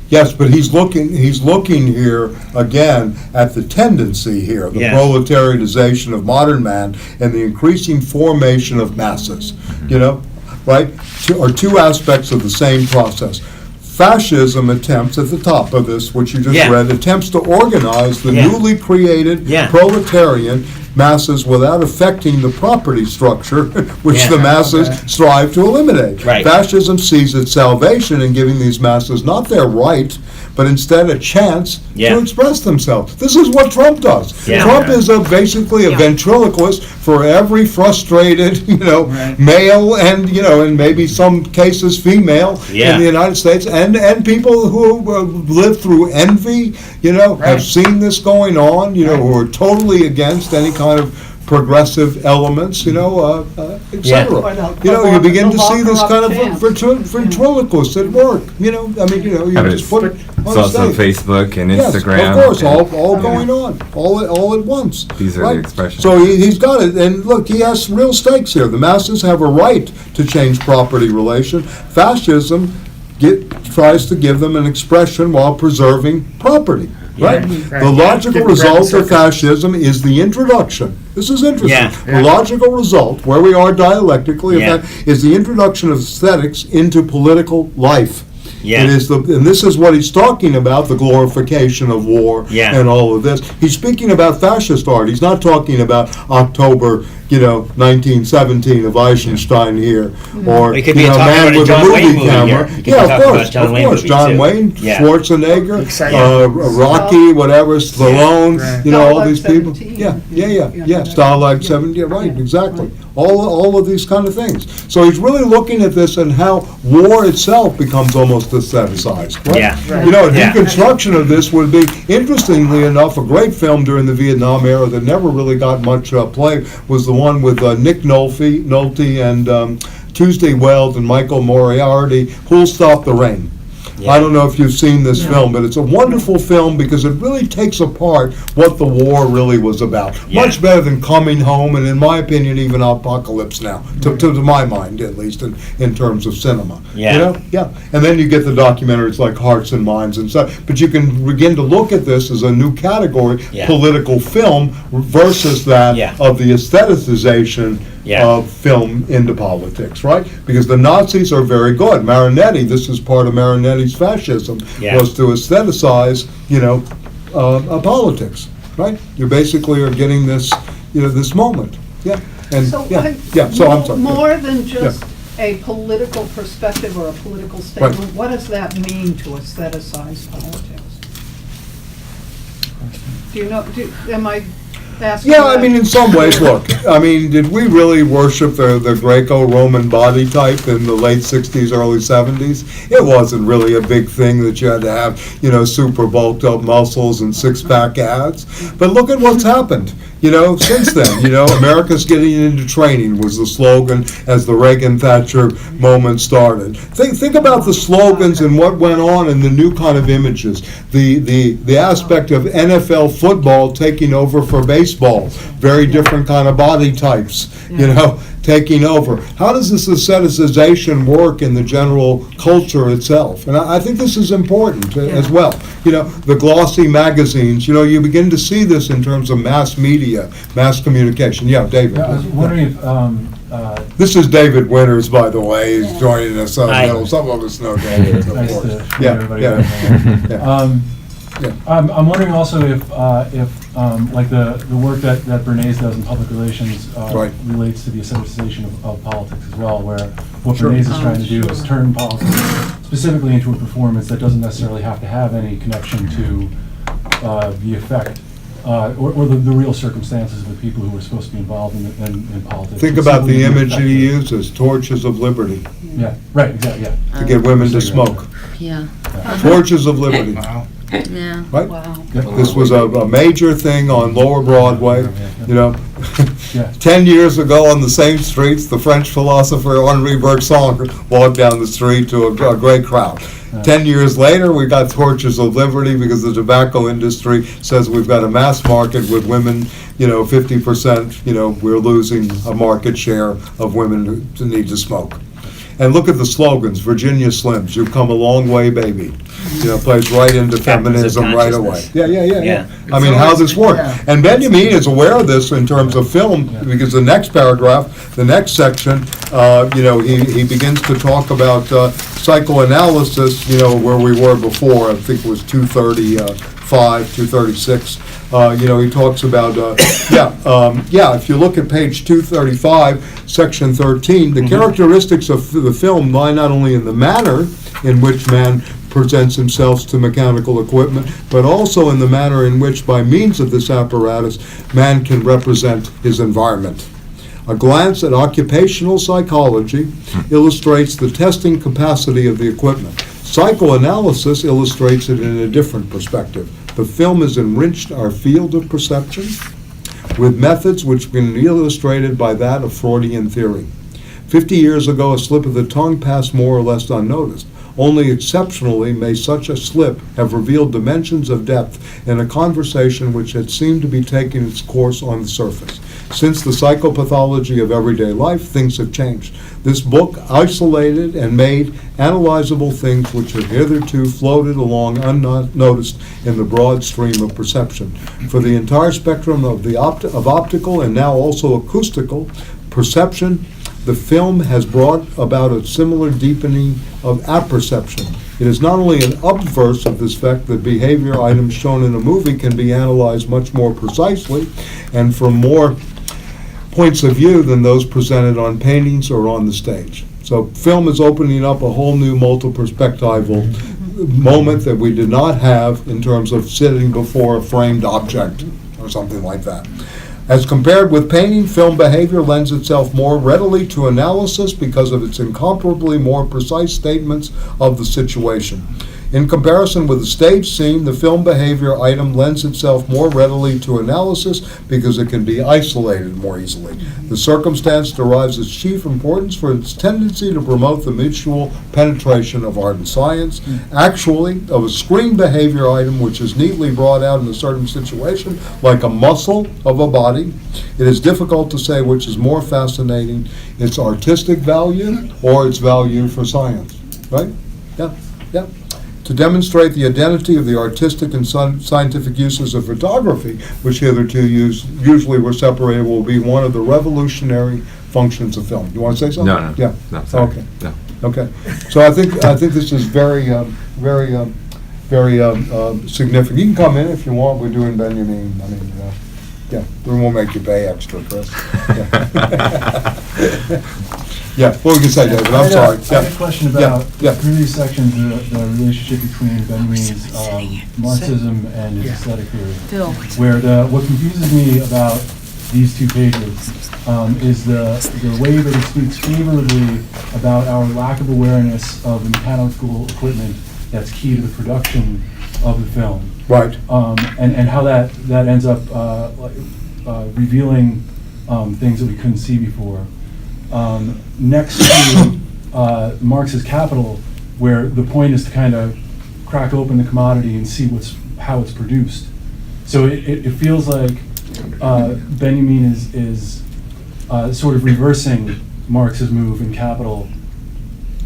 Yes, but he's looking here again at the tendency here, the proletariatization of modern man and the increasing formation of masses. Right? Two aspects of the same process. Fascism attempts at the top of this, which you just read, attempts to organize the newly created proletarian masses without affecting the property structure which the masses strive to eliminate. Right. Fascism sees its salvation in giving these masses not their right, but instead a chance to express themselves. This is what Trump does. Yeah. Trump is basically a ventriloquist for every frustrated, male and, in maybe some cases female in the United States, and people who live through envy, have seen this going on, who are totally against any kind of progressive elements, etc. You begin to see this kind of ventriloquist at work. You just put it on It's also stage. Facebook and Yes, Instagram. of course, all going on, all at once. These are the expressions. So he's got it, and look, he has real stakes here. The masses have a right to change property relation. Fascism tries to give them an expression while preserving property. Right? The logical result of fascism is the introduction. This is interesting. The logical result, where we are dialectically, is the introduction of aesthetics into political life. Yeah. It is and this is what he's talking about, the glorification of war and all of this. He's speaking about fascist art. He's not talking about October, 1917 of Eisenstein here, or it could be a man with a John Wayne movie movie camera. Here. Of course. John Wayne, Schwarzenegger, Rocky, whatever, Stallone, all these people. Stalag 17, right, exactly. All of these kind of things. So he's really looking at this and how war itself becomes almost aestheticized. Right? A deconstruction of this would be, interestingly enough, a great film during the Vietnam era that never really got much play was the one with Nick Nolte and Tuesday Weld and Michael Moriarty, Who'll Stop the Rain. I don't know if you've seen this film, but it's a wonderful film because it really takes apart what the war really was about. Much better than Coming Home, and in my opinion, even Apocalypse Now, to my mind, at least, in terms of cinema. And then you get the documentaries like Hearts and Minds and stuff. But you can begin to look at this as a new category, political film, versus that of the aestheticization of film into politics, right? Because the Nazis are very good. Marinetti, this is part of Marinetti's fascism, was to aestheticize, politics, right? You basically are getting this, this moment. And So I'm sorry. More than just a political perspective or a political statement, what does that mean to aestheticize politics? Do you know, am I asking? Yeah, I mean, in some ways, look, did we really worship the Greco-Roman body type in the late 60s, early 70s? It wasn't really a big thing that you had to have, super bulked up muscles and six-pack abs. But look at what's happened. Since then, America's getting into training was the slogan as the Reagan-Thatcher moment started. Think about the slogans and what went on in the new kind of images. The aspect of NFL football taking over for baseball. Very different kind of body types, taking over. How does this aestheticization work in the general culture itself? And I think this is important as well. The glossy magazines, you begin to see this in terms of mass media, mass communication. Yeah, David. I was wondering if... this is David Winters, by the way. He's joining us. Some of us know David, of nice course. to meet everybody. I'm wondering also if like the work that Bernays does in public relations Right. relates to the aestheticization of politics as well, where what Sure. Bernays is trying to do is turn politics specifically into a performance that doesn't necessarily have to have any connection to the effect or the real circumstances of the people who are supposed to be involved in politics. Think It's about the simply image effective. he uses, torches of liberty, Yeah, right, exactly, yeah. to get women to smoke. Yeah, Torches of liberty, yeah. right? Wow. This was a major thing on Lower Broadway, you know. Yeah. 10 years ago on the same streets, the French philosopher Henri Bergson walked down the street to a great crowd. 10 years later, we got torches of liberty because the tobacco industry says we've got a mass market with women, 50%, we're losing a market share of women who need to smoke. And look at the slogans, Virginia Slims, you've come a long way, baby. Plays right into feminism right away. Yeah. I mean, how this works. Yeah. And Benjamin is aware of this in terms of film, because the next paragraph, the next section, he begins to talk about psychoanalysis, where we were before, I think it was 235, 236. He talks about, if you look at page 235, section 13, the characteristics of the film lie not only in the manner in which man presents himself to mechanical equipment, but also in the manner in which, by means of this apparatus, man can represent his environment. A glance at occupational psychology illustrates the testing capacity of the equipment. Psychoanalysis illustrates it in a different perspective. The film has enriched our field of perception with methods which can be illustrated by that of Freudian theory. 50 years ago, a slip of the tongue passed more or less unnoticed. Only exceptionally may such a slip have revealed dimensions of depth in a conversation which had seemed to be taking its course on the surface. Since the psychopathology of everyday life, things have changed. This book isolated and made analyzable things which had hitherto floated along unnoticed in the broad stream of perception. For the entire spectrum of optical and now also acoustical perception, the film has brought about a similar deepening of apperception. It is not only an obverse of this fact that behavior items shown in a movie can be analyzed much more precisely and from more points of view than those presented on paintings or on the stage. So film is opening up a whole new multi-perspectival moment that we did not have in terms of sitting before a framed object or something like that. As compared with painting, film behavior lends itself more readily to analysis because of its incomparably more precise statements of the situation. In comparison with the stage scene, the film behavior item lends itself more readily to analysis because it can be isolated more easily. The circumstance derives its chief importance for its tendency to promote the mutual penetration of art and science. Actually, of a screen behavior item which is neatly brought out in a certain situation, like a muscle of a body, it is difficult to say which is more fascinating, its artistic value or its value for science, right? Yeah. To demonstrate the identity of the artistic and scientific uses of photography, which hitherto usually were separated, will be one of the revolutionary functions of film. You want to say something? No. Yeah. No, sorry. Okay. No. Okay. So I think this is very significant. You can come in if you want. We're doing Benjamin. I mean, yeah, we won't make you pay extra, Chris. Yeah, what were you say, David? I'm sorry. I had a question about Yeah. through these sections, the relationship between Benjamin's Marxism and his aesthetic theory. Phil. Where what confuses me about these two pages is the way that he speaks favorably about our lack of awareness of the mechanical equipment that's key to the production of the film. Right. And how that ends up revealing things that we couldn't see before. Next to Marx's Capital, where the point is to kind of crack open the commodity and see how it's produced. So it feels like Benjamin is sort of reversing Marx's move in Capital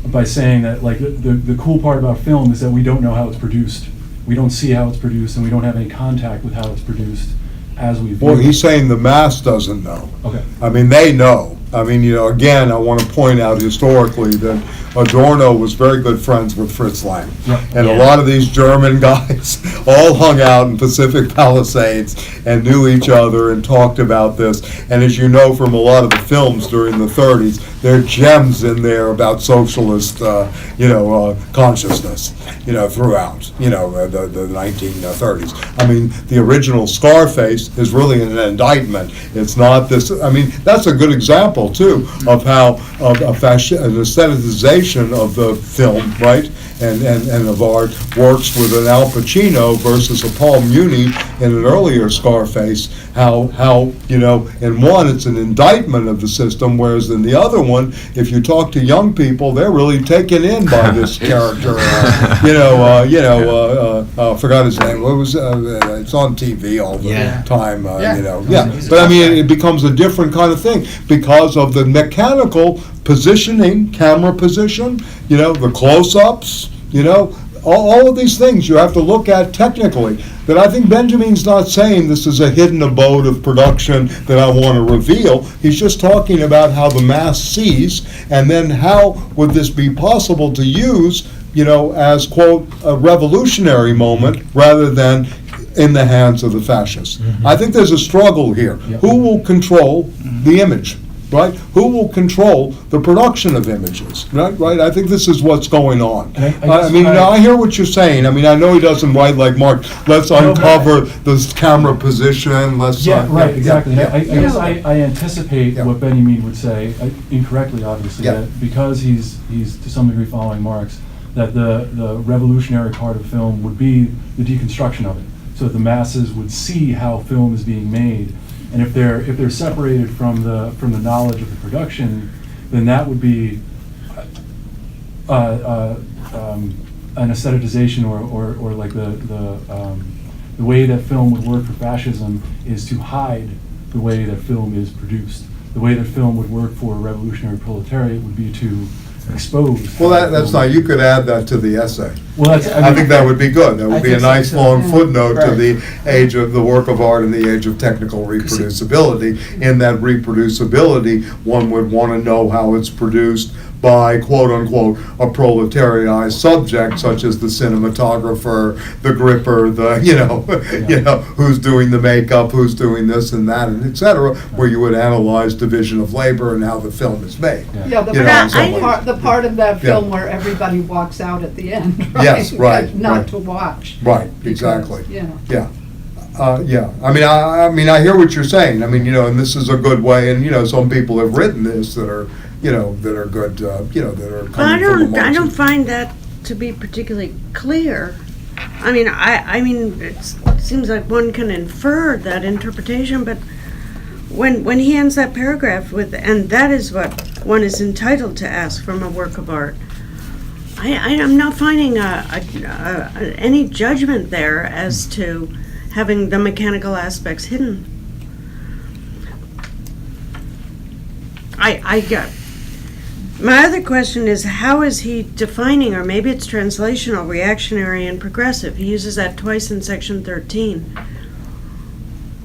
by saying that like the cool part about film is that we don't know how it's produced. We don't see how it's produced, and we don't have any contact with how it's produced as we view Well, it. he's saying the mass doesn't know. Okay. I mean, they know. I mean, again, I want to point out historically that Adorno was very good friends with Fritz Lang. And a lot of these German guys all hung out in Pacific Palisades and knew each other and talked about this. And as you know from a lot of the films during the 30s, there are gems in there about socialist, consciousness, throughout, the 1930s. I mean, the original Scarface is really an indictment. It's not this, I mean, that's a good example, too, of how an aestheticization of the film, right, and of art works with an Al Pacino versus a Paul Muni in an earlier Scarface, how in one it's an indictment of the system, whereas in the other one, if you talk to young people, they're really taken in by this character. Forgot his name. What was it's on TV all the time. But I mean, it becomes a different kind of thing because of the mechanical positioning, camera position, the close-ups, all of these things you have to look at technically. That I think Benjamin's not saying this is a hidden abode of production that I want to reveal. He's just talking about how the mass sees, and then how would this be possible to use, as, quote, a revolutionary moment rather than in the hands of the fascists. I think there's a struggle here. Who will control the image? Right? Who will control the production of images? Right? I think this is what's going on. I hear what you're saying. I mean, I know he doesn't write like Mark. Let's uncover this camera position. Let's. Exactly. I guess I anticipate what Benjamin would say, incorrectly, obviously, that because he's to some degree following Marx, that the revolutionary part of film would be the deconstruction of it, so that the masses would see how film is being made. And if they're separated from the knowledge of the production, then that would be an aestheticization, or like the way that film would work for fascism is to hide the way that film is produced. The way that film would work for a revolutionary proletariat would be to expose. Well, that's not. You could add that to the essay. Well, I think that would be good. That would be a nice long footnote to the age of the work of art and the age of technical reproducibility. In that reproducibility, one would want to know how it's produced by, quote unquote, a proletariatized subject, such as the cinematographer, the gripper, who's doing the makeup, who's doing this and that, and et cetera, where you would analyze division of labor and how the film is made. The part of that film where everybody walks out at the end, right? Yes, right. Not to watch. Right, exactly. Yeah. I mean, I hear what you're saying. I mean, and this is a good way, and, some people have written this that are good, that are coming from the I don't find that to be particularly clear. I mean, it seems like one can infer that interpretation, but when he ends that paragraph with, and that is what one is entitled to ask from a work of art, I'm not finding any judgment there as to having the mechanical aspects hidden. My other question is, how is he defining, or maybe it's translational, reactionary and progressive? He uses that twice in section 13.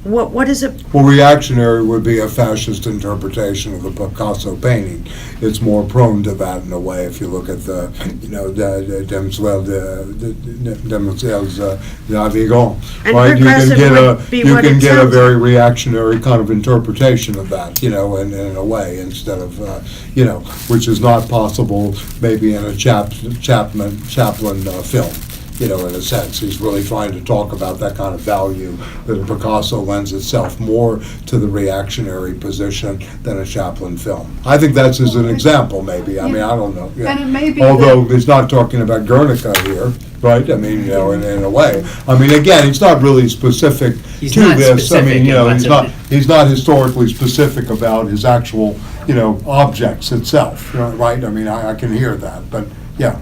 What is it? Well, reactionary would be a fascist interpretation of the Picasso painting. It's more prone to that in a way if you look at the, Demoiselles Navigant. Right? You can get a very reactionary kind of interpretation of that, in a way, instead of, which is not possible maybe in a Chaplin film. In a sense, he's really trying to talk about that kind of value that a Picasso lends itself more to the reactionary position than a Chaplin film. I think that's as an example, maybe. I mean, I don't know. Yeah. And it may be although he's not talking about Guernica here, right? I mean, in a way. I mean, again, he's not really specific to this. I mean, he's not historically specific about his actual, objects itself, right? I mean, I can hear that, but yeah.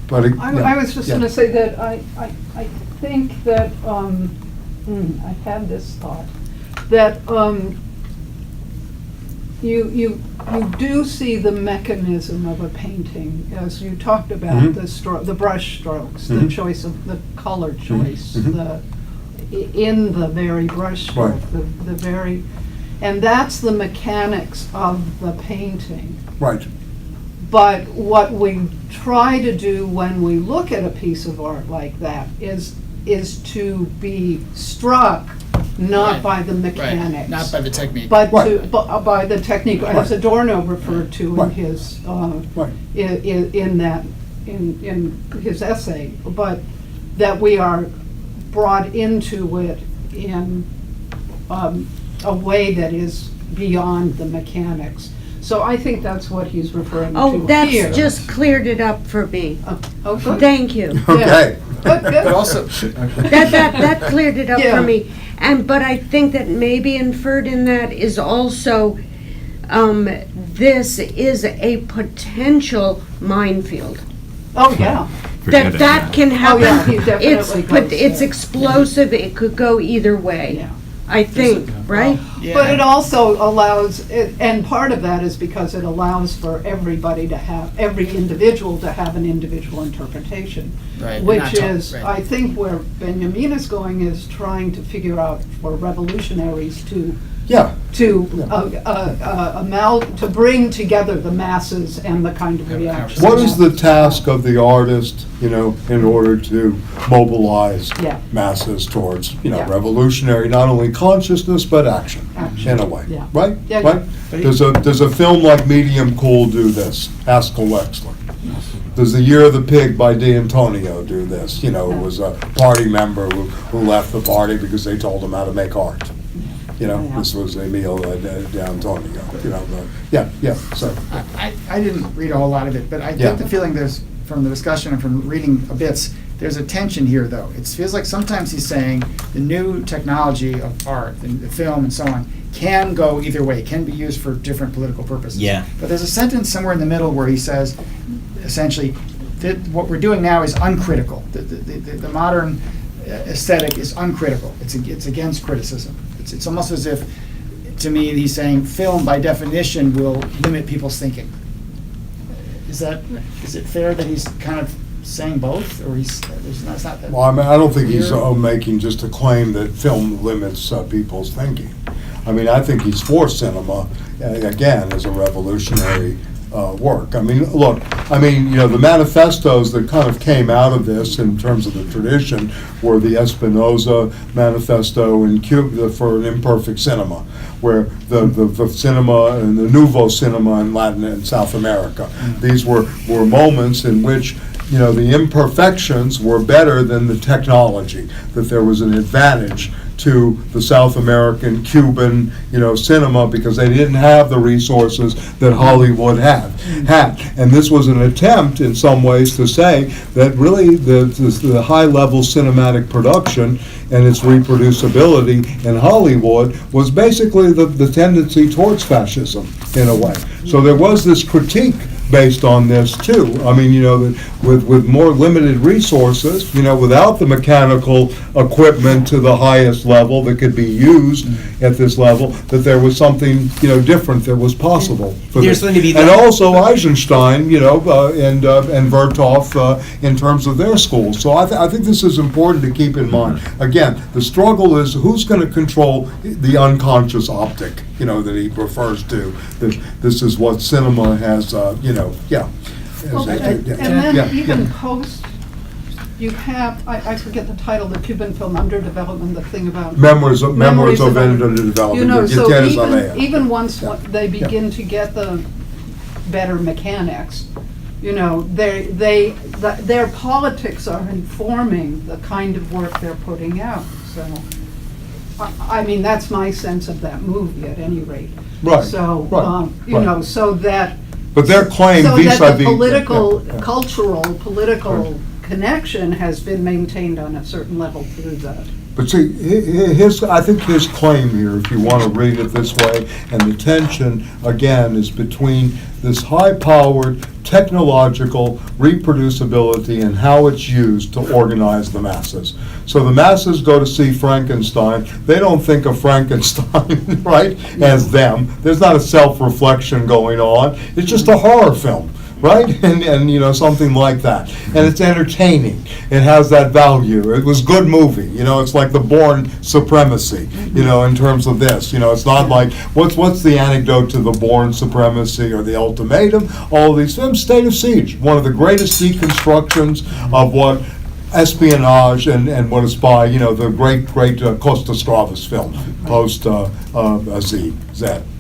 But I was just going to say that I think that I had this thought that you do see the mechanism of a painting, as you talked about, the brush strokes, the choice of the color choice, in the very brush stroke, the very, And that's the mechanics of the painting. Right. But what we try to do when we look at a piece of art like that is to be struck not Right. by the Right, mechanics. not by the technique. But Right. by the technique, as Adorno referred to in Right. his, Right. in his essay, but that we are brought into it in a way that is beyond the mechanics. So I think that's what he's referring to Oh, here. that's just cleared it up for me. Oh, good. Thank you. Okay. Good, good. But also, That cleared it up Yeah. for me. But I think that maybe inferred in that is also, this is a potential minefield. Oh, yeah. Forget it. That can Oh, yeah, he happen. definitely goes It's there. explosive, it could go either way, Yeah. I think, right? But it also allows, and part of that is because it allows for everybody to have, every individual to have an individual interpretation. Right, Which not to- is, right. I think where Benjamin is going is trying to figure out for revolutionaries to Yeah. to to bring together the masses and the kind of reaction. What is the task of the artist, in order to mobilize Yeah. masses towards, Yeah. revolutionary, not only consciousness, but action, Action. in a way, Yeah. right? Yeah, Right? Does a film like Medium Cool do this? Haskell Wexler. Does The Year of the Pig by D'Antonio do this? It was a party member who left the party because they told him how to make art. This was Emile D'Antonio, so. I didn't read a whole lot of it, but I Yeah. get the feeling there's, from the discussion and from reading bits, there's a tension here, though. It feels like sometimes he's saying the new technology of art, and the film and so on, can go either way, can be used for different political purposes. Yeah. But there's a sentence somewhere in the middle where he says, essentially, that what we're doing now is uncritical. The modern aesthetic is uncritical. It's against criticism. It's almost as if, to me, he's saying film by definition will limit people's thinking. Is it fair that he's kind of saying both, or it's not that? Well, I don't think he's clear? making just a claim that film limits people's thinking. I think he's for cinema, again, as a revolutionary work. Look, the manifestos that kind of came out of this in terms of the tradition were the Spinoza manifesto in Cuba for an imperfect cinema, where the cinema and the nouveau cinema in Latin and South America. These were moments in which the imperfections were better than the technology, that there was an advantage to the South American, Cuban, cinema, because they didn't have the resources that Hollywood had. And this was an attempt, in some ways, to say that really the high-level cinematic production and its reproducibility in Hollywood was basically the tendency towards fascism, in a way. So there was this critique based on this too. That with more limited resources, without the mechanical equipment to the highest level that could be used at this level, that there was something, different that was possible. For There's this. going to be And also Eisenstein, and Vertov in terms of their schools. So I think this is important to keep in mind. Again, the struggle is who's going to control the unconscious optic, that he refers to. That this is what cinema has, Well, and then even post, you have, I forget the title, the Cuban film Underdevelopment, the thing about. Memoirs of Underdevelopment. So even once they begin to get the better mechanics, their politics are informing the kind of work they're putting out. So, that's my sense of that movie at any rate. Right, So, right. So that. But their claim So vis-a-vis. that the political, yeah. cultural connection has been maintained on a certain level through that. But see, I think his claim here, if you want to read it this way, and the tension, again, is between this high-powered technological reproducibility and how it's used to organize the masses. So the masses go to see Frankenstein. They don't think of Frankenstein, right, as them. There's not a self-reflection going on. It's just a horror film. right? And you know, something like that. And it's entertaining. It has that value. It was a good movie. You know, it's like the Bourne Supremacy, you know, in terms of this. You know, it's not like, what's the anecdote to the Bourne Supremacy or the Ultimatum? All of these films. State of Siege, one of the greatest deconstructions of what espionage and what is by, you know, the great Kostas film, post Z,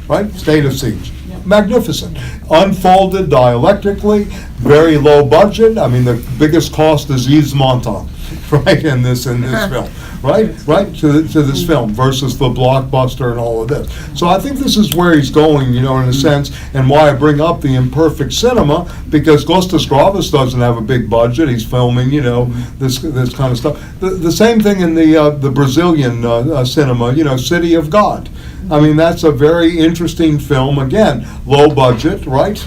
right? State of Siege. Magnificent. Unfolded dialectically, very low budget. I mean, the biggest cost is Yves Montand, right, in this film, right, to this film versus the blockbuster and all of this. So I think this is where he's going, you know, in a sense, and why I bring up the imperfect cinema, because Kostas Gravas doesn't have a big budget. He's filming, you know, this kind of stuff. The same thing in the Brazilian cinema, you know, City of God. I mean, that's a very interesting film. Again, low budget, right?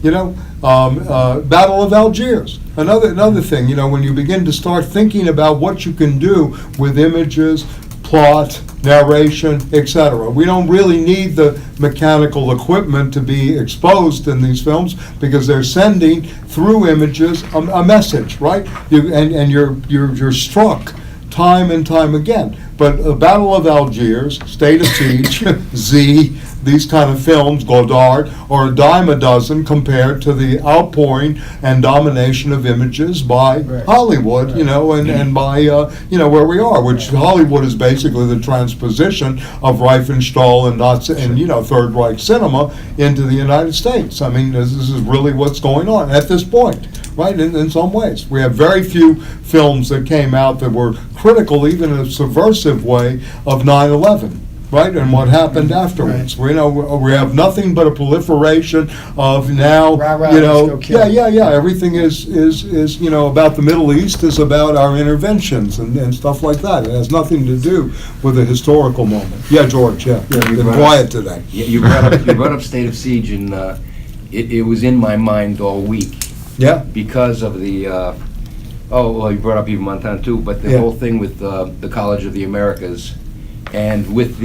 You know, Battle of Algiers. Another thing, you know, when you begin to start thinking about what you can do with images, plot, narration, etc. We don't really need the mechanical equipment to be exposed in these films because they're sending through images a message, right? And you're struck time and time again. But Battle of Algiers, State of Siege, Z, these kind of films, Godard, are a dime a dozen compared to the outpouring and domination of images by Hollywood, you know, and by, you know, where we are, which Hollywood is basically the transposition of Riefenstahl and Nazi and, you know, Third Reich cinema into the United States. I mean, this is really what's going on at this point, right, in some ways. We have very few films that came out that were critical, even in a subversive way, of 9/11. Right, and what happened afterwards? We know we have nothing but a proliferation of now. You know, yeah. Everything is you know, about the Middle East is about our interventions and stuff like that. It has nothing to do with a historical moment. Yeah, George. Yeah. You've been quiet today. Yeah, you brought up State of Siege, and it was in my mind all week. Yeah. Because of the. You brought up even Montand too, but the whole thing with the College of the Americas. And with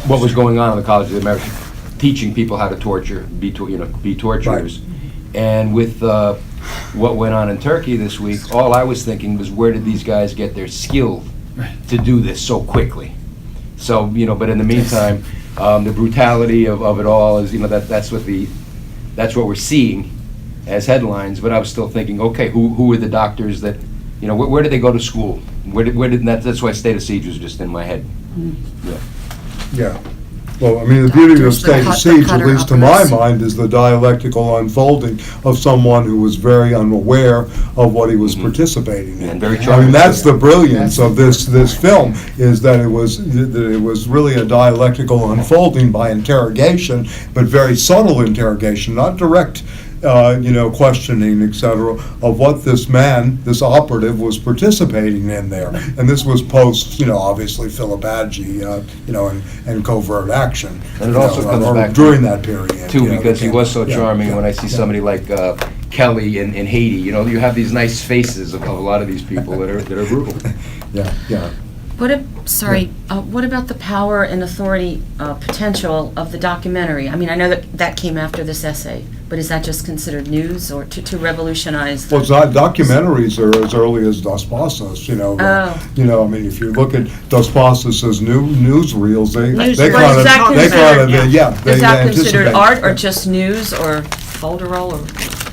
what was going on in the College of the Americas, teaching people how to torture, be torturers, and with what went on in Turkey this week, all I was thinking was, where did these guys get their skill to do this so quickly? So, you know, but in the meantime, the brutality of it all is, you know, that's what we're seeing as headlines. But I was still thinking, okay, who were the doctors that, you know, where did they go to school? Where did that's why State of Siege was just in my head. Yeah. Well, I mean, the beauty of State of Siege, at least to my mind, is the dialectical unfolding of someone who was very unaware of what he was participating in. And very I mean, that's the brilliance of this film, is that it was really a dialectical unfolding by interrogation, but very subtle interrogation, not direct you know, questioning, etc., of what this man, this operative, was participating in there. And this was post, you know, obviously Philip Adjie, you know, and covert action. And it also comes back during that period. Too, because he was so charming. When I see somebody like Kelly in Haiti, you know, you have these nice faces of a lot of these people that are brutal. Yeah. What about the power and authority potential of the documentary? I mean, I know that came after this essay, but is that just considered news, or to revolutionize? Well, it's not, documentaries are as early as Dos Passos, you know. You know, I mean, if you look at Dos Passos' newsreels, they kind of, is that considered art or just news or folderol or?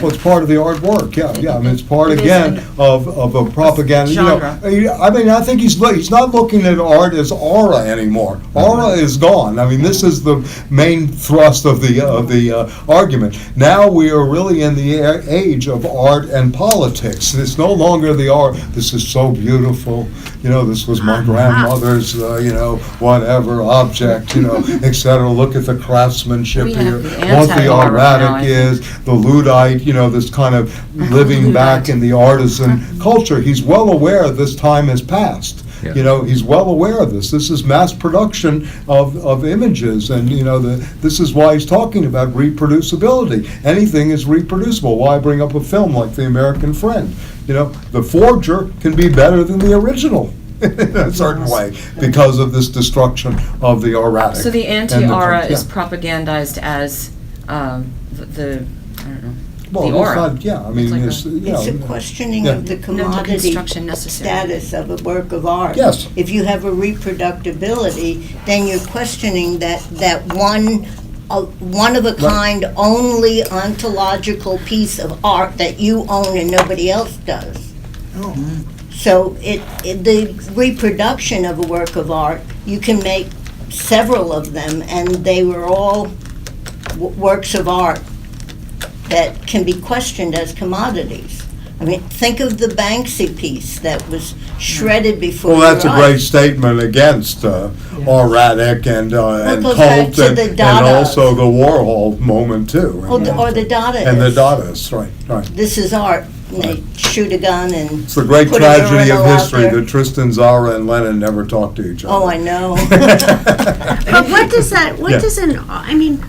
Well, it's part of the artwork, yeah. I mean, it's part, again, of a propaganda. Genre. You know, I mean, I think he's not looking at art as aura anymore. Aura is gone. I mean, this is the main thrust of the argument. Now we are really in the age of art and politics. It's no longer the art. This is so beautiful. You know, this was my grandmother's, you know, whatever object, you know, etc. Look at the craftsmanship here. What the erratic is, the Luddite, you know, this kind of living back in the artisan culture. He's well aware this time has passed. Yeah. You know, he's well aware of this. This is mass production of images, and, you know, this is why he's talking about reproducibility. Anything is reproducible. Why bring up a film like The American Friend? You know, the forger can be better than the original in a certain way because of this destruction of the erratic. So the anti-aura is propagandized as the I don't know, Well, the it's aura. not, yeah, I mean, like it's, you know. It's a questioning Yeah. of the No commodity deconstruction necessary. status of a work of art. Yes. If you have a reproductibility, then you're questioning that one of a kind, only ontological piece of art that you own and nobody else does. So the reproduction of a work of art, you can make several of them, and they were all works of art that can be questioned as commodities. I mean, think of the Banksy piece that was shredded before Well, your that's a great eyes. statement against erratic and goes back cult to and the and Dada. also the Warhol moment too. Or the Dadaists. And the Dadaists, right. This is art. And they shoot a gun and It's the great put a tragedy of urinal out history there. that Tristan Tzara and Lenin never talked to each other. Oh, I know. But what does that, what Yeah. does I mean,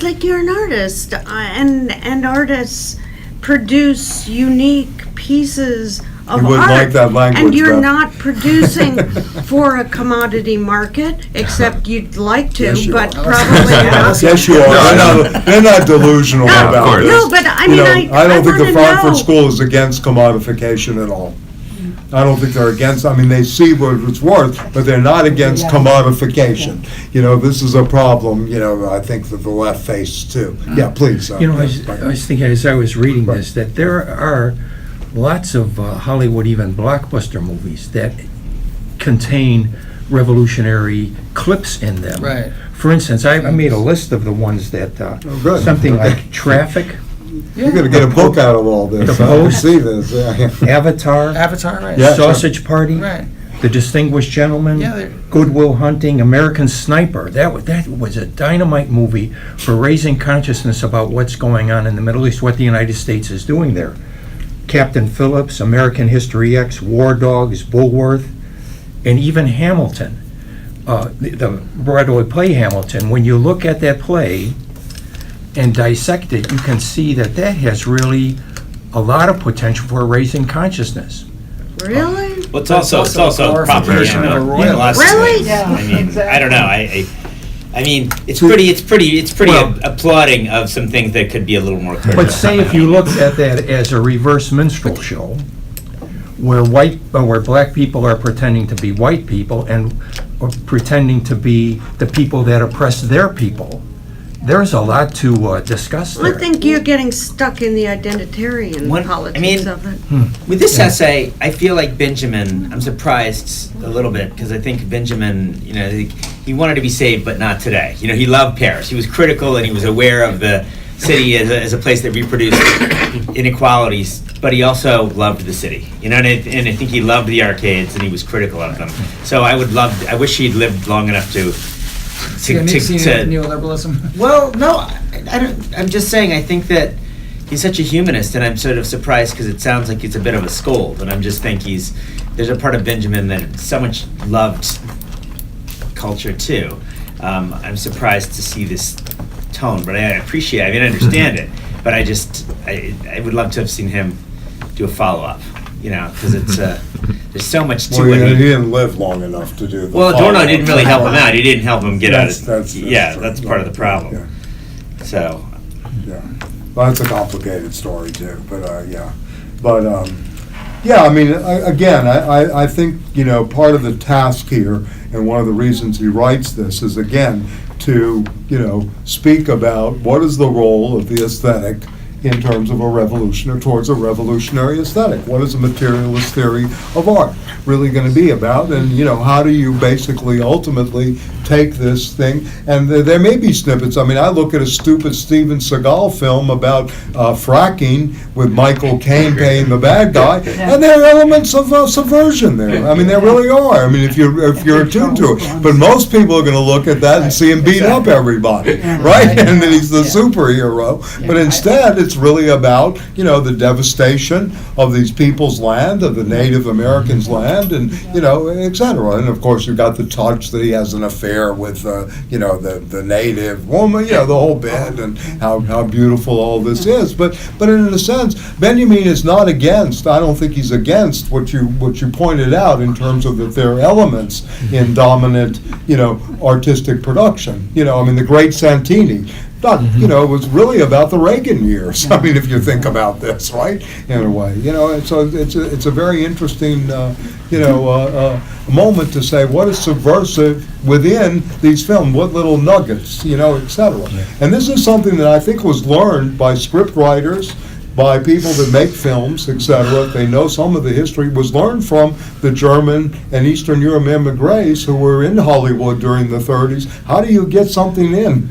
like you're an artist, and artists produce unique pieces of You wouldn't art. like that language, And you're Beth. not producing for a commodity market, except you'd like to, Yes, you but are. probably not. Yes, you are. They're not delusional No, about course. this. No, but I You mean, know, I don't think the wanna Frankfurt know. School is against commodification at all. I don't think they're against, I mean, they see what it's worth, but they're not against commodification. You know, this is a problem, you know, I think that the left faced too. Yeah, please. You know, I was thinking as I was reading this, that there are lots of Hollywood, even blockbuster movies that contain revolutionary clips in them. Right. For instance, I made a list of the ones that, good. something like Traffic, You're gonna get a book out of all this. The I can Post. see this, yeah. Avatar, Avatar, right? Yeah. Sausage Party, Right. The Distinguished Gentleman, Yeah, they're- Goodwill Hunting, American Sniper. That was a dynamite movie for raising consciousness about what's going on in the Middle East, what the United States is doing there. Captain Phillips, American History X, War Dogs, Bulworth, and even Hamilton. The Broadway play Hamilton, when you look at that play and dissect it, you can see that that has really a lot of potential for raising consciousness. Really? Well, it's also glorification propaganda. of a in a lot of Really? ways. Yeah, I mean, I don't know. I mean, it's So- pretty Well- applauding of some things that could be a little more clear. But say if you looked at that as a reverse minstrel show, where black people are pretending to be white people and or pretending to be the people that oppress their people, there's a lot to discuss I there. think you're getting stuck in the identitarian One- I politics mean- of it. With this essay, I feel like Benjamin, I'm surprised a little bit, because I think Benjamin, you know, he wanted to be saved, but not today. You know, he loved Paris. He was critical, and he was aware of the city as a place that reproduced inequalities, but he also loved the city. You know, and I think he loved the arcades, and he was critical of them. So I wish he'd lived long enough to Neoliberalism. well, no, I don't. I'm just saying. I think that he's such a humanist, and I'm sort of surprised because it sounds like he's a bit of a scold, and I'm just think there's a part of Benjamin that so much loved culture too. I'm surprised to see this tone, but I appreciate. I mean, I understand it, but I would love to have seen him do a follow up. You know, because it's there's so much to Well, it. he didn't live long enough to do the Well, Adorno follow-up. didn't really help him out. He didn't help him get out of That's yeah, true. that's part of the problem. Yeah. So, Yeah, well, that's a complicated story too, but, yeah. But, yeah, I mean, I think, you know, part of the task here, and one of the reasons he writes this is, again, to, you know, speak about what is the role of the aesthetic in terms of a revolution or towards a revolutionary aesthetic. What is a materialist theory of art really going to be about? And, you know, how do you basically ultimately take this thing? And there may be snippets. I mean, I look at a stupid Steven Seagal film about fracking with Michael Caine playing the bad guy, and there are elements of subversion there. I mean, there really are. I mean, if you're attuned to it. But most people are going to look at that and see him beat up everybody, right? And then he's the superhero. But instead, it's really about, you know, the devastation of these people's land, of the Native Americans' land, and, you know, et cetera. And of course, you've got the touch that he has an affair with, you know, the native woman, you know, the whole bit, and how beautiful all this is. But in a sense, Benjamin is not against, I don't think he's against what you pointed out in terms of that there are elements in dominant, you know, artistic production. You know, I mean, the great Santini, not, you know, it was really about the Reagan years. I mean, if you think about this, right, in a way, you know, and so it's a very interesting, moment to say what is subversive within these films, what little nuggets, you know, et cetera. And this is something that I think was learned by script writers, by people that make films, et cetera. They know some of the history, was learned from the German and Eastern European immigrants who were in Hollywood during the 30s. How do you get something in,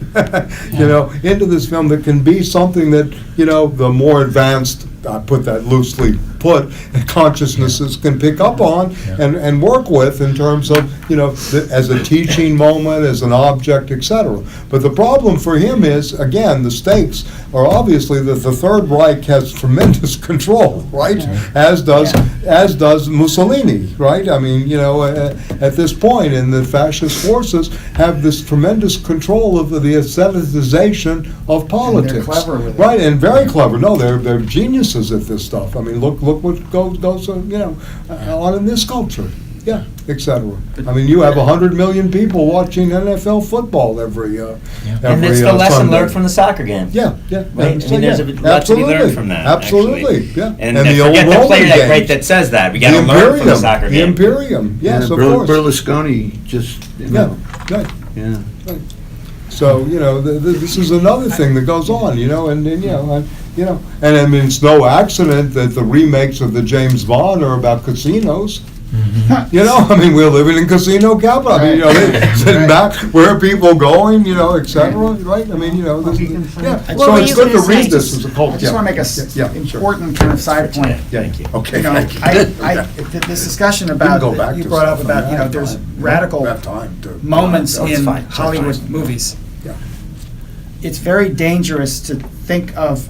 you know, into this film that can be something that, you know, the more advanced, I put that loosely put, consciousnesses can pick up on and work with in terms of, you know, as a teaching moment, as an object, et cetera. But the problem for him is, again, the stakes are obviously that the Third Reich has tremendous control, right? As does Mussolini, right? I mean, you know, at this point, and the fascist forces have this tremendous control of the aestheticization of politics. And they're clever with it. Right, and very clever. No, they're geniuses at this stuff. I mean, look what goes you know, on in this culture. Yeah, etc. I mean, you have 100 million people watching NFL football every And it's the lesson Sunday. learned from the soccer game. Yeah. Right? I mean, there's a lot to be learned from that. Absolutely, actually. yeah. And the old forget the Roman player games. that says that. We got to learn from the soccer The game. Imperium, yes, of course. Berlusconi just, you know, Right. yeah. Right. So, you know, this is another thing that goes on, you know, and and I mean, it's no accident that the remakes of the James Bond are about casinos. You know, I mean, we're living in casino capital. I mean, you know, sitting back, where are people going, you know, et cetera, right? I mean, you know, this is, so it's good to read this as a culture. I just want to make a important kind of side point. Thank you. Okay, You know, thank you. this discussion about, go back you to brought up stuff. about, you know, there's radical moments in Hollywood movies. Yeah. It's very dangerous to think of,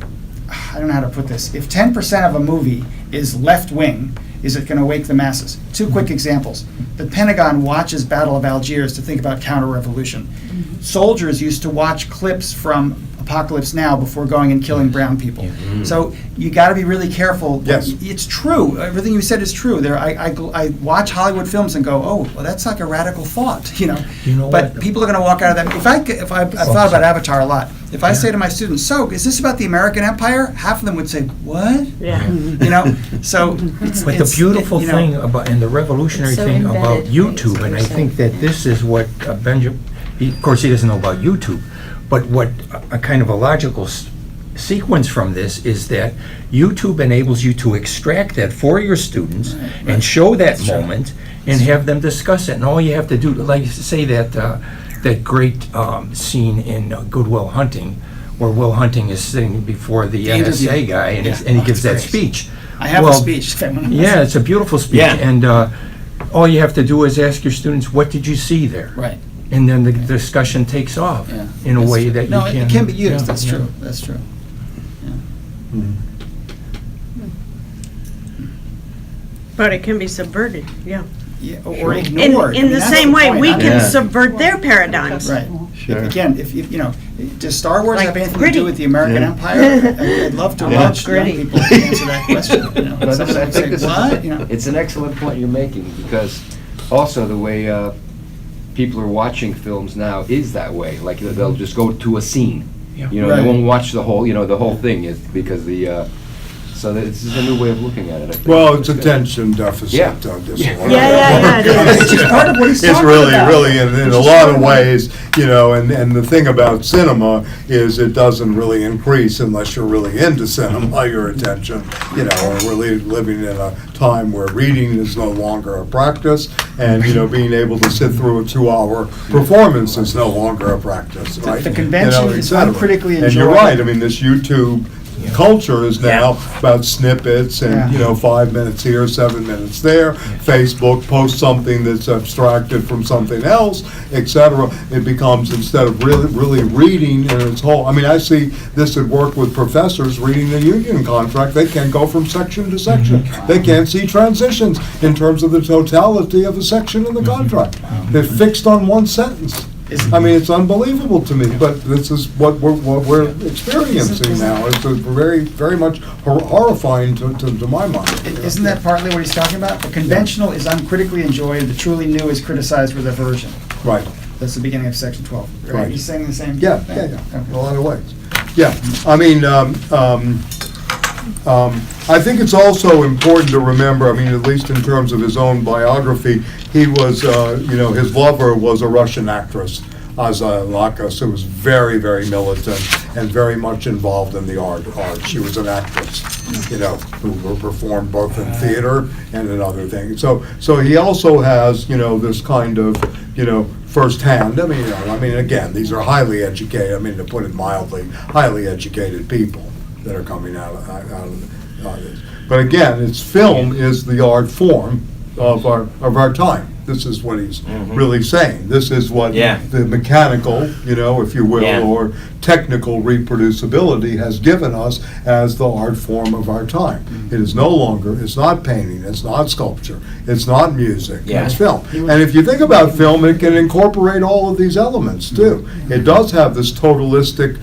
I don't know how to put this, if 10% of a movie is left-wing, is it going to wake the masses? Two quick examples. The Pentagon watches Battle of Algiers to think about counter-revolution. Soldiers used to watch clips from Apocalypse Now before going and killing brown people. So you got to be really careful. Yes. It's true. Everything you said is true. I watch Hollywood films and go, oh, well, that's like a radical thought, you know. But people are going to walk out of that. If I thought about Avatar a lot. If I say to my students, so is this about the American Empire? Half of them would say, what? Yeah. You know, so But the beautiful thing about, and the revolutionary It's so thing about embedded, YouTube, it's and I so think that this is what Benjamin, of course he doesn't know about YouTube, but what a kind of a logical sequence from this is that YouTube enables you to extract that for your students and show that moment and have them discuss it. And all you have to do, like say that great scene in Good Will Hunting, where Will Hunting is sitting before the NSA guy and he gives that speech. I have a speech. Yeah, it's a beautiful speech. Yeah. And all you have to do is ask your students, what did you see there? Right. And then the discussion takes off in a way that you can... No, it can be used. That's yeah. true. That's true. But it can be subverted, yeah. Yeah, or ignored. In the that's same way, point. we I mean, can subvert their paradigms. Right. Sure. Again, if you know, does Star Wars Like have anything gritty. to do with the American Empire? I'd love to watch young gritty. people answer that question. You know, But somebody I would think say, this is- what? You know, It's an excellent point you're making, because also the way people are watching films now is that way. Like, they'll just go to a scene. Yeah. You know, they Right. won't watch the whole, the whole thing, is because so this is a new way of looking at it, I think. Well, it's attention deficit Yeah. disorder. Yeah, it is. it's just part of what he's It's talking really, about. really, in Which a is lot part of what- ways, you know, and the thing about cinema is it doesn't really increase unless you're really into cinema, your attention, you know, and we're living in a time where reading is no longer a practice, and, you know, being able to sit through a 2-hour performance is no longer a practice, right? The convention You know, et is cetera. uncritically And you're enjoyed. right, I mean, this YouTube culture is now about snippets and, you know, 5 minutes here, 7 minutes there. Facebook posts something that's abstracted from something else, et cetera. It becomes, instead of really reading in its whole, I mean, I see this at work with professors reading the union contract. They can't go from section to section. They can't see transitions in terms of the totality of a section in the contract. They're fixed on one sentence. I mean, it's unbelievable to me, but this is what we're experiencing now. It's very, very much horrifying to my mind. Isn't that partly what he's talking about? The conventional is uncritically enjoyed, the truly new is criticized with aversion. Right. That's the beginning of section 12. Right. He's saying the same Yeah, thing? yeah, yeah, Okay. in a lot of ways. Yeah, I mean, I think it's also important to remember, I mean, at least in terms of his own biography, he was, his lover was a Russian actress, Aza Lakas, who was very, very militant and very much involved in the art. She was an actress, who performed both in theater and in other things. So he also has, this kind of, firsthand. I mean, again, these are highly educated. I mean, to put it mildly, highly educated people that are coming out of this. But again, film is the art form of our time. This is what he's really saying. This is what the mechanical, if you will, or technical reproducibility has given us as the art form of our time. It is no longer, it's not painting, it's not sculpture, it's not music, it's film. And if you think about film, it can incorporate all of these elements too. It does have this totalistic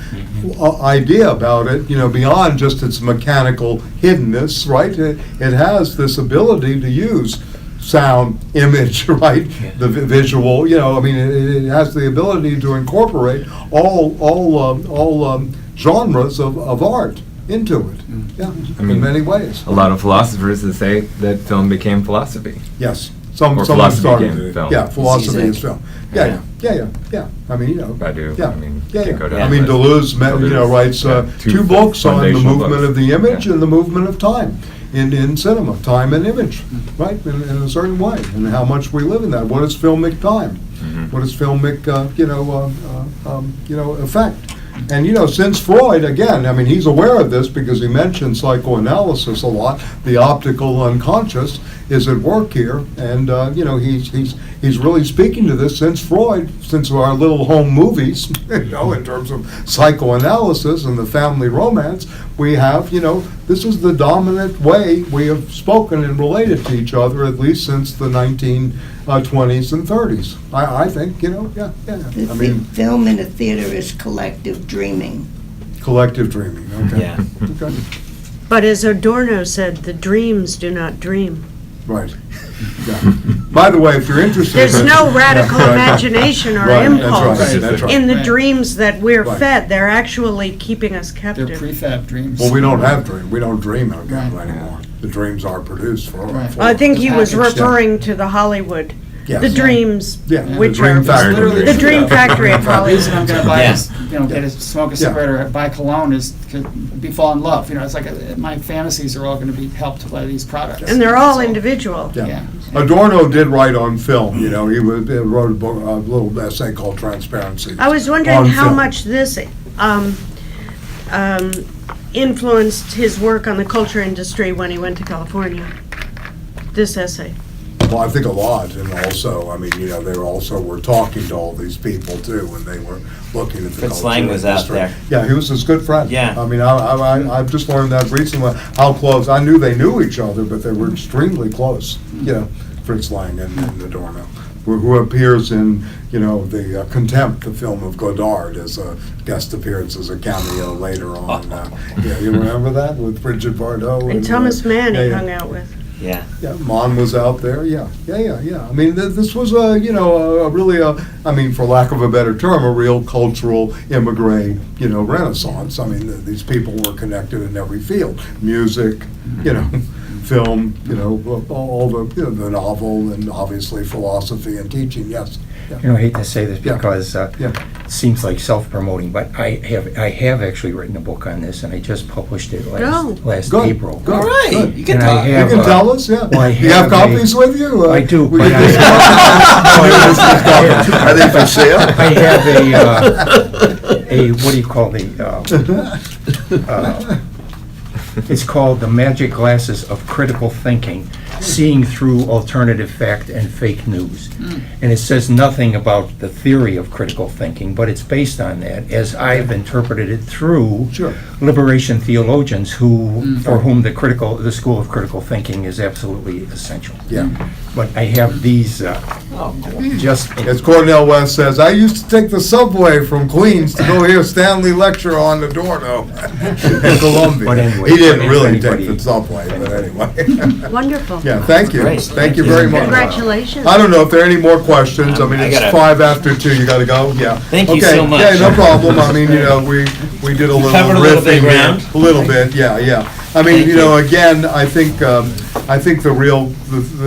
idea about it, beyond just its mechanical hiddenness, right? It has this ability to use sound, image, right? The visual, it has the ability to incorporate all genres of art into it. Yeah, in many ways. A lot of philosophers that say that film became philosophy. Yes. Or philosophy became film. Yeah, philosophy is film. Yeah. I mean, Badu, Yeah. I mean, Yeah, can't go yeah. down I mean, the list. Deleuze, writes two books on the foundational movement books. of the image Yeah. and the movement of time in cinema, time and image, right? In a certain way, and how much we live in that. What is filmic time? What is filmic, effect? And since Freud, again, I mean, he's aware of this because he mentions psychoanalysis a lot. The optical unconscious is at work here, and he's really speaking to this since Freud, since our little home movies, in terms of psychoanalysis and the family romance. We have, this is the dominant way we have spoken and related to each other, at least since the 1920s and 30s. I think, I mean, Film in a theater is collective dreaming. collective dreaming, okay. Yeah. Okay. But as Adorno said, the dreams do not dream. Right. Yeah. By the way, if you're interested. There's no radical Yeah, right. imagination or Right, impulse that's right. in the Right. dreams that we're Right. fed. They're actually keeping us They're captive. prefab dreams. Well, we don't have dreams. We don't dream again Right. anymore. The dreams are produced for. Right. for I think he was packaged, referring to the Hollywood, Yes. the dreams, Yeah, which the dream are factory. Literally, the dream factory of The reason I'm Hollywood. gonna buy Yeah. this, get a, smoke a cigarette or buy cologne is to fall in love. It's like my fantasies are all gonna be helped by these products. And they're all So, individual. Yeah. Yeah. Adorno did write on film, he wrote a book, a little essay called Transparency. I was wondering on how film. much this influenced his work on the culture industry when he went to California. This essay. Well, I think a lot, and also, I mean, they also were talking to all these people too when they were looking at the Fritz culture Lang was out industry. there. Yeah, he was his good friend. Yeah. I mean, I've just learned that recently, how close, I knew they knew each other, but they were extremely close, Fritz Lang and Adorno, who appears in, the Contempt, the film of Godard, as a guest appearance, as a cameo later on. You remember that, with Bridget Bardot? And Thomas Mann he yeah. hung out with. Yeah. Yeah, Mon was out there, yeah. I mean, this was I mean, for lack of a better term, a real cultural immigrant, renaissance. I mean, these people were connected in every field, music, film, all the novel, and obviously philosophy and teaching, yes. Yeah. I hate to say this Yeah. because Yeah. it seems like self-promoting, but I have actually written a book on this, and I just published it last Good, April. good. All right, Good. you can And I talk. You have, can tell us, yeah. well, I You have have a- copies with you? I do, we but can just- Are they for sale? I have what do you call it's called The Magic Glasses of Critical Thinking, Seeing Through Alternative Fact and Fake News. And it says nothing about the theory of critical thinking, but it's based on that, as I've interpreted it through Sure. liberation theologians for whom the school of critical thinking is absolutely essential. Yeah. But I have these just... As Cornel West says, I used to take the subway from Queens to go hear Stanley lecture on Adorno in Columbia. But anyway, He didn't if really anybody- take the subway, but anyway. Wonderful. Yeah, thank you. Great. Thank you very much. Congratulations. I don't know if there are any more questions. I mean, I it's gotta- 5 after 2, you gotta go, yeah. Thank you Okay, so much. Yeah, no problem. I mean, we did a little Covered a little bit riffing of here. ground. A little bit, yeah. I mean, Thank you know, you. again, I think the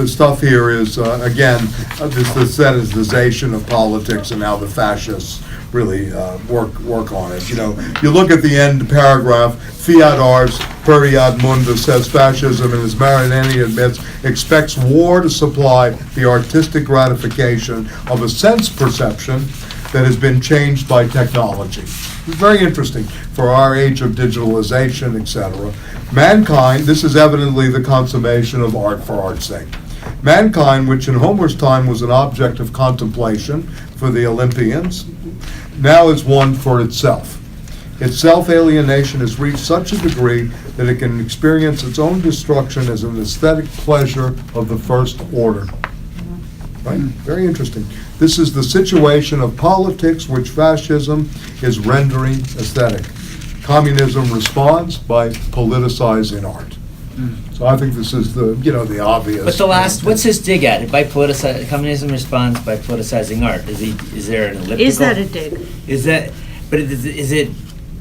stuff here is, again, this aestheticization of politics and how the fascists really work on it. You know, you look at the end paragraph, fiat ars, periad mundus, says fascism, and as Marinetti admits, expects war to supply the artistic gratification of a sense perception that has been changed by technology. It's very interesting for our age of digitalization, etc. Mankind, this is evidently the consummation of art for art's sake. Mankind, which in Homer's time was an object of contemplation for the Olympians, now is one for itself. Its self-alienation has reached such a degree that it can experience its own destruction as an aesthetic pleasure of the first order. Right? Very interesting. This is the situation of politics which fascism is rendering aesthetic. Communism responds by politicizing art. So I think this is the obvious. But the last, what's his dig at? Communism responds by politicizing art. Is there an elliptical? Is that a dig?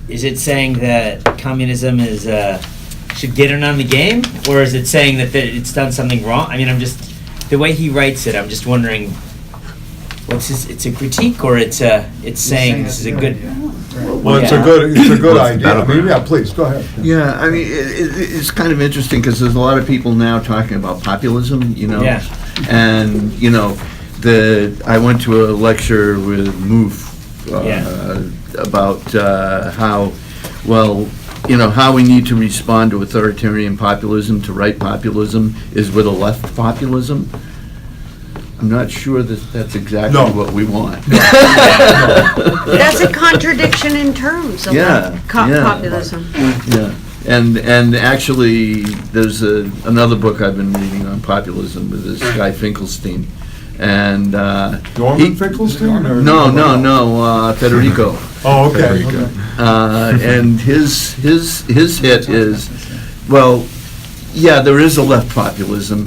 Is it saying that communism should get in on the game, or is it saying that it's done something wrong? I mean, the way he writes it, I'm just wondering, it's a critique, or it's saying this is a good. Well, it's a good idea. I mean, yeah, please, go ahead. Yeah, I mean, it's kind of interesting because there's a lot of people now talking about populism, you know? Yeah. And, you know, I went to a lecture with Moof about how, well, you know, how we need to respond to authoritarian populism, to right populism, is with a left populism. I'm not sure that's exactly what we want. That's a contradiction in terms of populism. Yeah, and actually, there's another book I've been reading on populism with this guy Finkelstein, and Norman Finkelstein? Or no, Federico. Oh, okay. And his hit is, well, yeah, there is a left populism,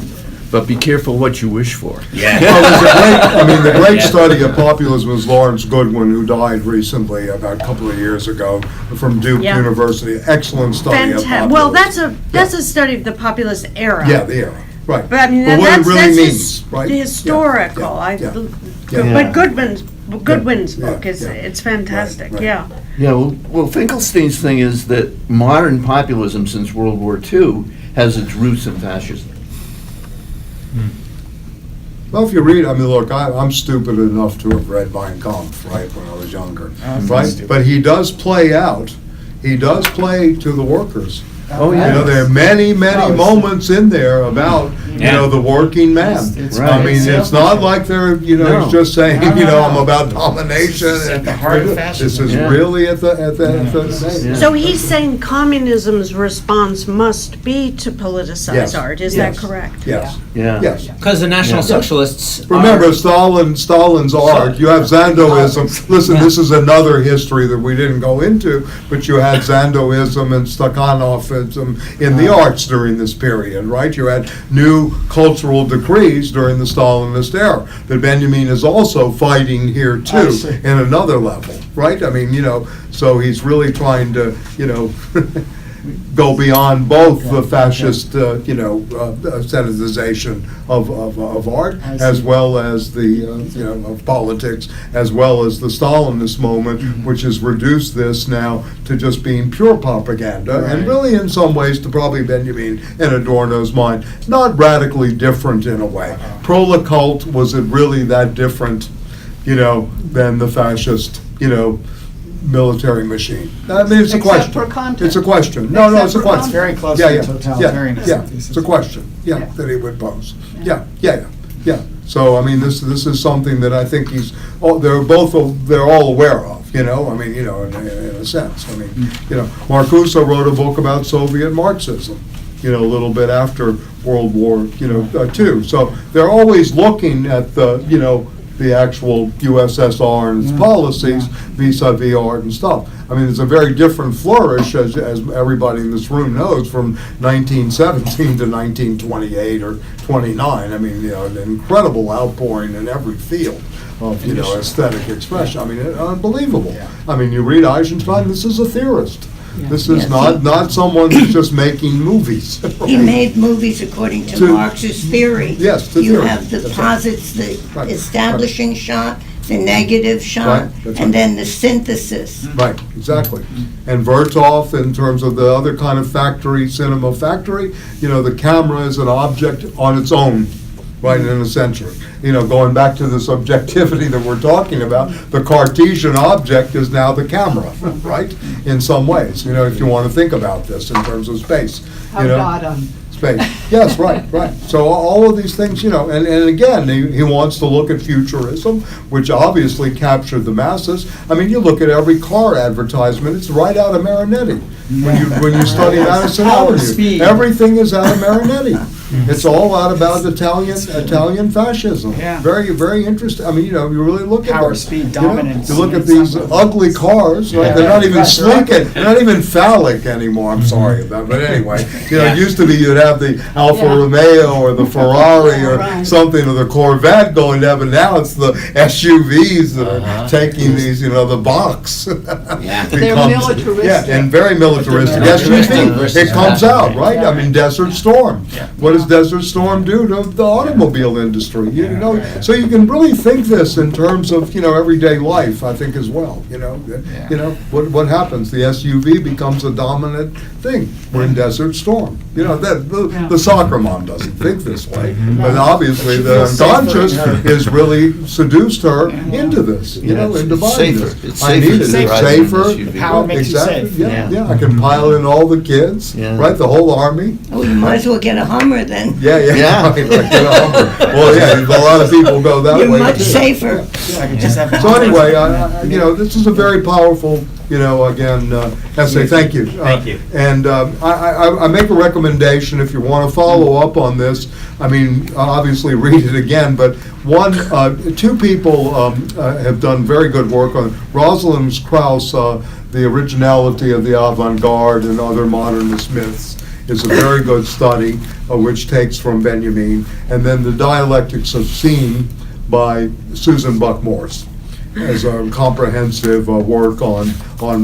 but be careful what you wish for. Yeah. Well, the great study of populism was Lawrence Goodwin, who died recently, about a couple of years ago, from Duke University. Excellent study of populism. Well, that's a study of the populist era. Yeah, the era, right. But I mean, what it really that's means, right? historical. But Goodwin's book is it's fantastic. Right. Yeah. Yeah, well, Finkelstein's thing is that modern populism since World War II has its roots in fascism. Well, if you read, I mean, look, I'm stupid enough to have read Mein Kampf, right, when I was younger, right? But he does play to the workers. Oh, You know, there are many moments in there about, the working man. I mean, it's not like they're, he's just saying, I'm about domination. It's at the heart of fascism. This is really at the So he's saying communism's response must be to politicize art. Is that correct? Yes. Yeah. Yes. Because the National Socialists Remember, Stalin's art, you have Zandoism. Listen, this is another history that we didn't go into, but you had Zandoism and Stakhanovism in the arts during this period, right? You had new cultural decrees during the Stalinist era that Benjamin is also fighting here too, in another level, right? I mean, so he's really trying to, go beyond both the fascist, aestheticization of art, as well as the, of politics, as well as the Stalinist moment, which has reduced this now to just being pure propaganda, and really in some ways, to probably Benjamin and Adorno's mind, not radically different in a way. Pro-Lecoult, was it really that different, than the fascist, military machine? I mean, it's a question. Except for content. It's a question. No, it's a for question. content. Very close Yeah, to yeah, totalitarianism. Yeah, it's a question, that he would pose. Yeah. So, I mean, this is something that I think they're all aware of, I mean, in a sense. I mean, Marcuse wrote a book about Soviet Marxism, a little bit after World War, II. So they're always looking at the, the actual USSR and its policies vis-à-vis art and stuff. I mean, it's a very different flourish, as everybody in this room knows, from 1917 to 1928 or 29. I mean, an incredible outpouring in every field of, aesthetic expression. I mean, unbelievable. I mean, you read Eisenstein, this is a theorist. This is not someone who's just making movies. He made movies according to Marx's theory. Yes, You have the posits, the establishing shot, the negative shot, and then the synthesis. Right, exactly. And Vertov, in terms of the other kind of factory, cinema factory, the camera is an object on its own, right, in a century. Going back to the subjectivity that we're talking about, the Cartesian object is now the camera, right, in some ways, if you want to think about this in terms of space. Space. Yes, right. So all of these things, and again, he wants to look at futurism, which obviously captured the masses. I mean, you look at every car advertisement, it's right out of Marinetti. When you study Madison Avenue, everything is out of Marinetti. It's all out about Italian fascism. Very, very interesting. I mean, you really look at power, speed, dominance. You look at these ugly cars, right? They're not even sleek, they're not even phallic anymore. I'm sorry about it, but anyway, it used to be you'd have the Alfa Romeo or the Ferrari or something, or the Corvette going down, but now it's the SUVs that are taking these, the box. They're militaristic. Yeah, and very militaristic. SUV, it comes out, right? I mean, Desert Storm. What does Desert Storm do to the automobile industry? So you can really think this in terms of everyday life, I think, as well. What happens? The SUV becomes a dominant thing. We're in Desert Storm. The soccer mom doesn't think this way, but obviously the unconscious is really seduced her into this. Into buying this. It's I need it. It's safer. Power makes you safe. Yeah. I can pile in all the kids, right? The whole army. Oh, you might as well get a Hummer then. Yeah. Right, get a Hummer. Well, a lot of people go that way. You're much too. safer. So anyway, this is a very powerful, essay. Thank you. Thank you. And I make a recommendation, if you want to follow up on this, I mean, obviously read it again, but two people have done very good work on it. Rosalind Krauss, The Originality of the Avant-Garde and Other Modernist Myths, is a very good study, which takes from Benjamin, and then The Dialectics of Scene by Susan Buck-Morss as a comprehensive work on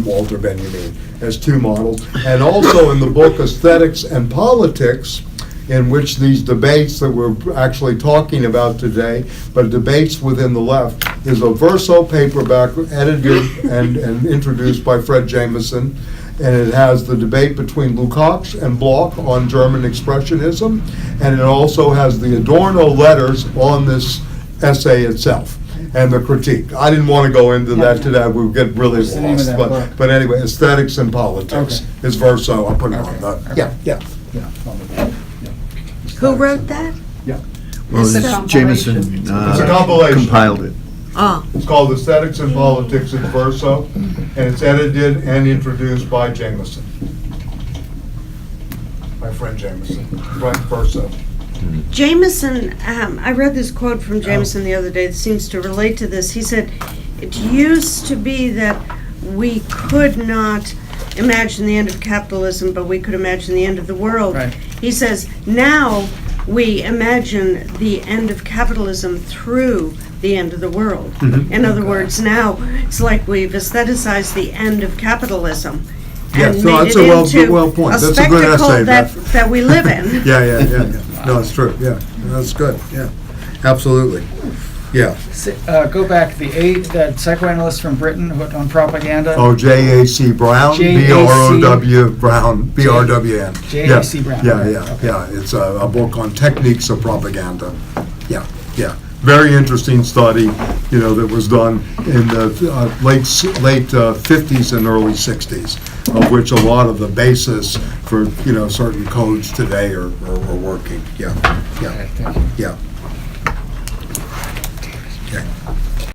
Walter Benjamin as two models. And also in the book Aesthetics and Politics, in which these debates that we're actually talking about today, but debates within the left, is a verso paperback edited and introduced by Fred Jameson. And it has the debate between Lukács and Bloch on German Expressionism, and it also has the Adorno letters on this essay itself and the critique. I didn't want to go into that today, we would get really lost, but anyway, Aesthetics and Politics is verso. I'll put it on the, yeah. Who wrote that? Well, It's a this compilation. Jameson It's a compilation. compiled it. Oh, It's called Aesthetics and Politics in Verso, and it's edited and introduced by Jameson. My friend Jameson, right, Verso. Jameson, I read this quote from Jameson the other day that seems to relate to this. He said, it used to be that we could not imagine the end of capitalism, but we could imagine the end of the world. Right. He says, now we imagine the end of capitalism through the end of the world. In other words, now it's like we've aestheticized the end of capitalism Yes, and no, made that's it a into well point. a That's a good spectacle essay, that, Beth. that we live in. Yeah. No, it's true, yeah. That's good, yeah. Absolutely. Yeah. Go back, that psychoanalyst from Britain who on propaganda. Oh, J.A.C. Brown, B-R-O-W, Brown, B-R-W-N. J.A.C. Brown. Yeah. It's a book on techniques of propaganda. Yeah. Very interesting study, that was done in the late 50s and early 60s, of which a lot of the basis for, certain codes today are working. Yeah. Okay, thank you. Yeah. Okay.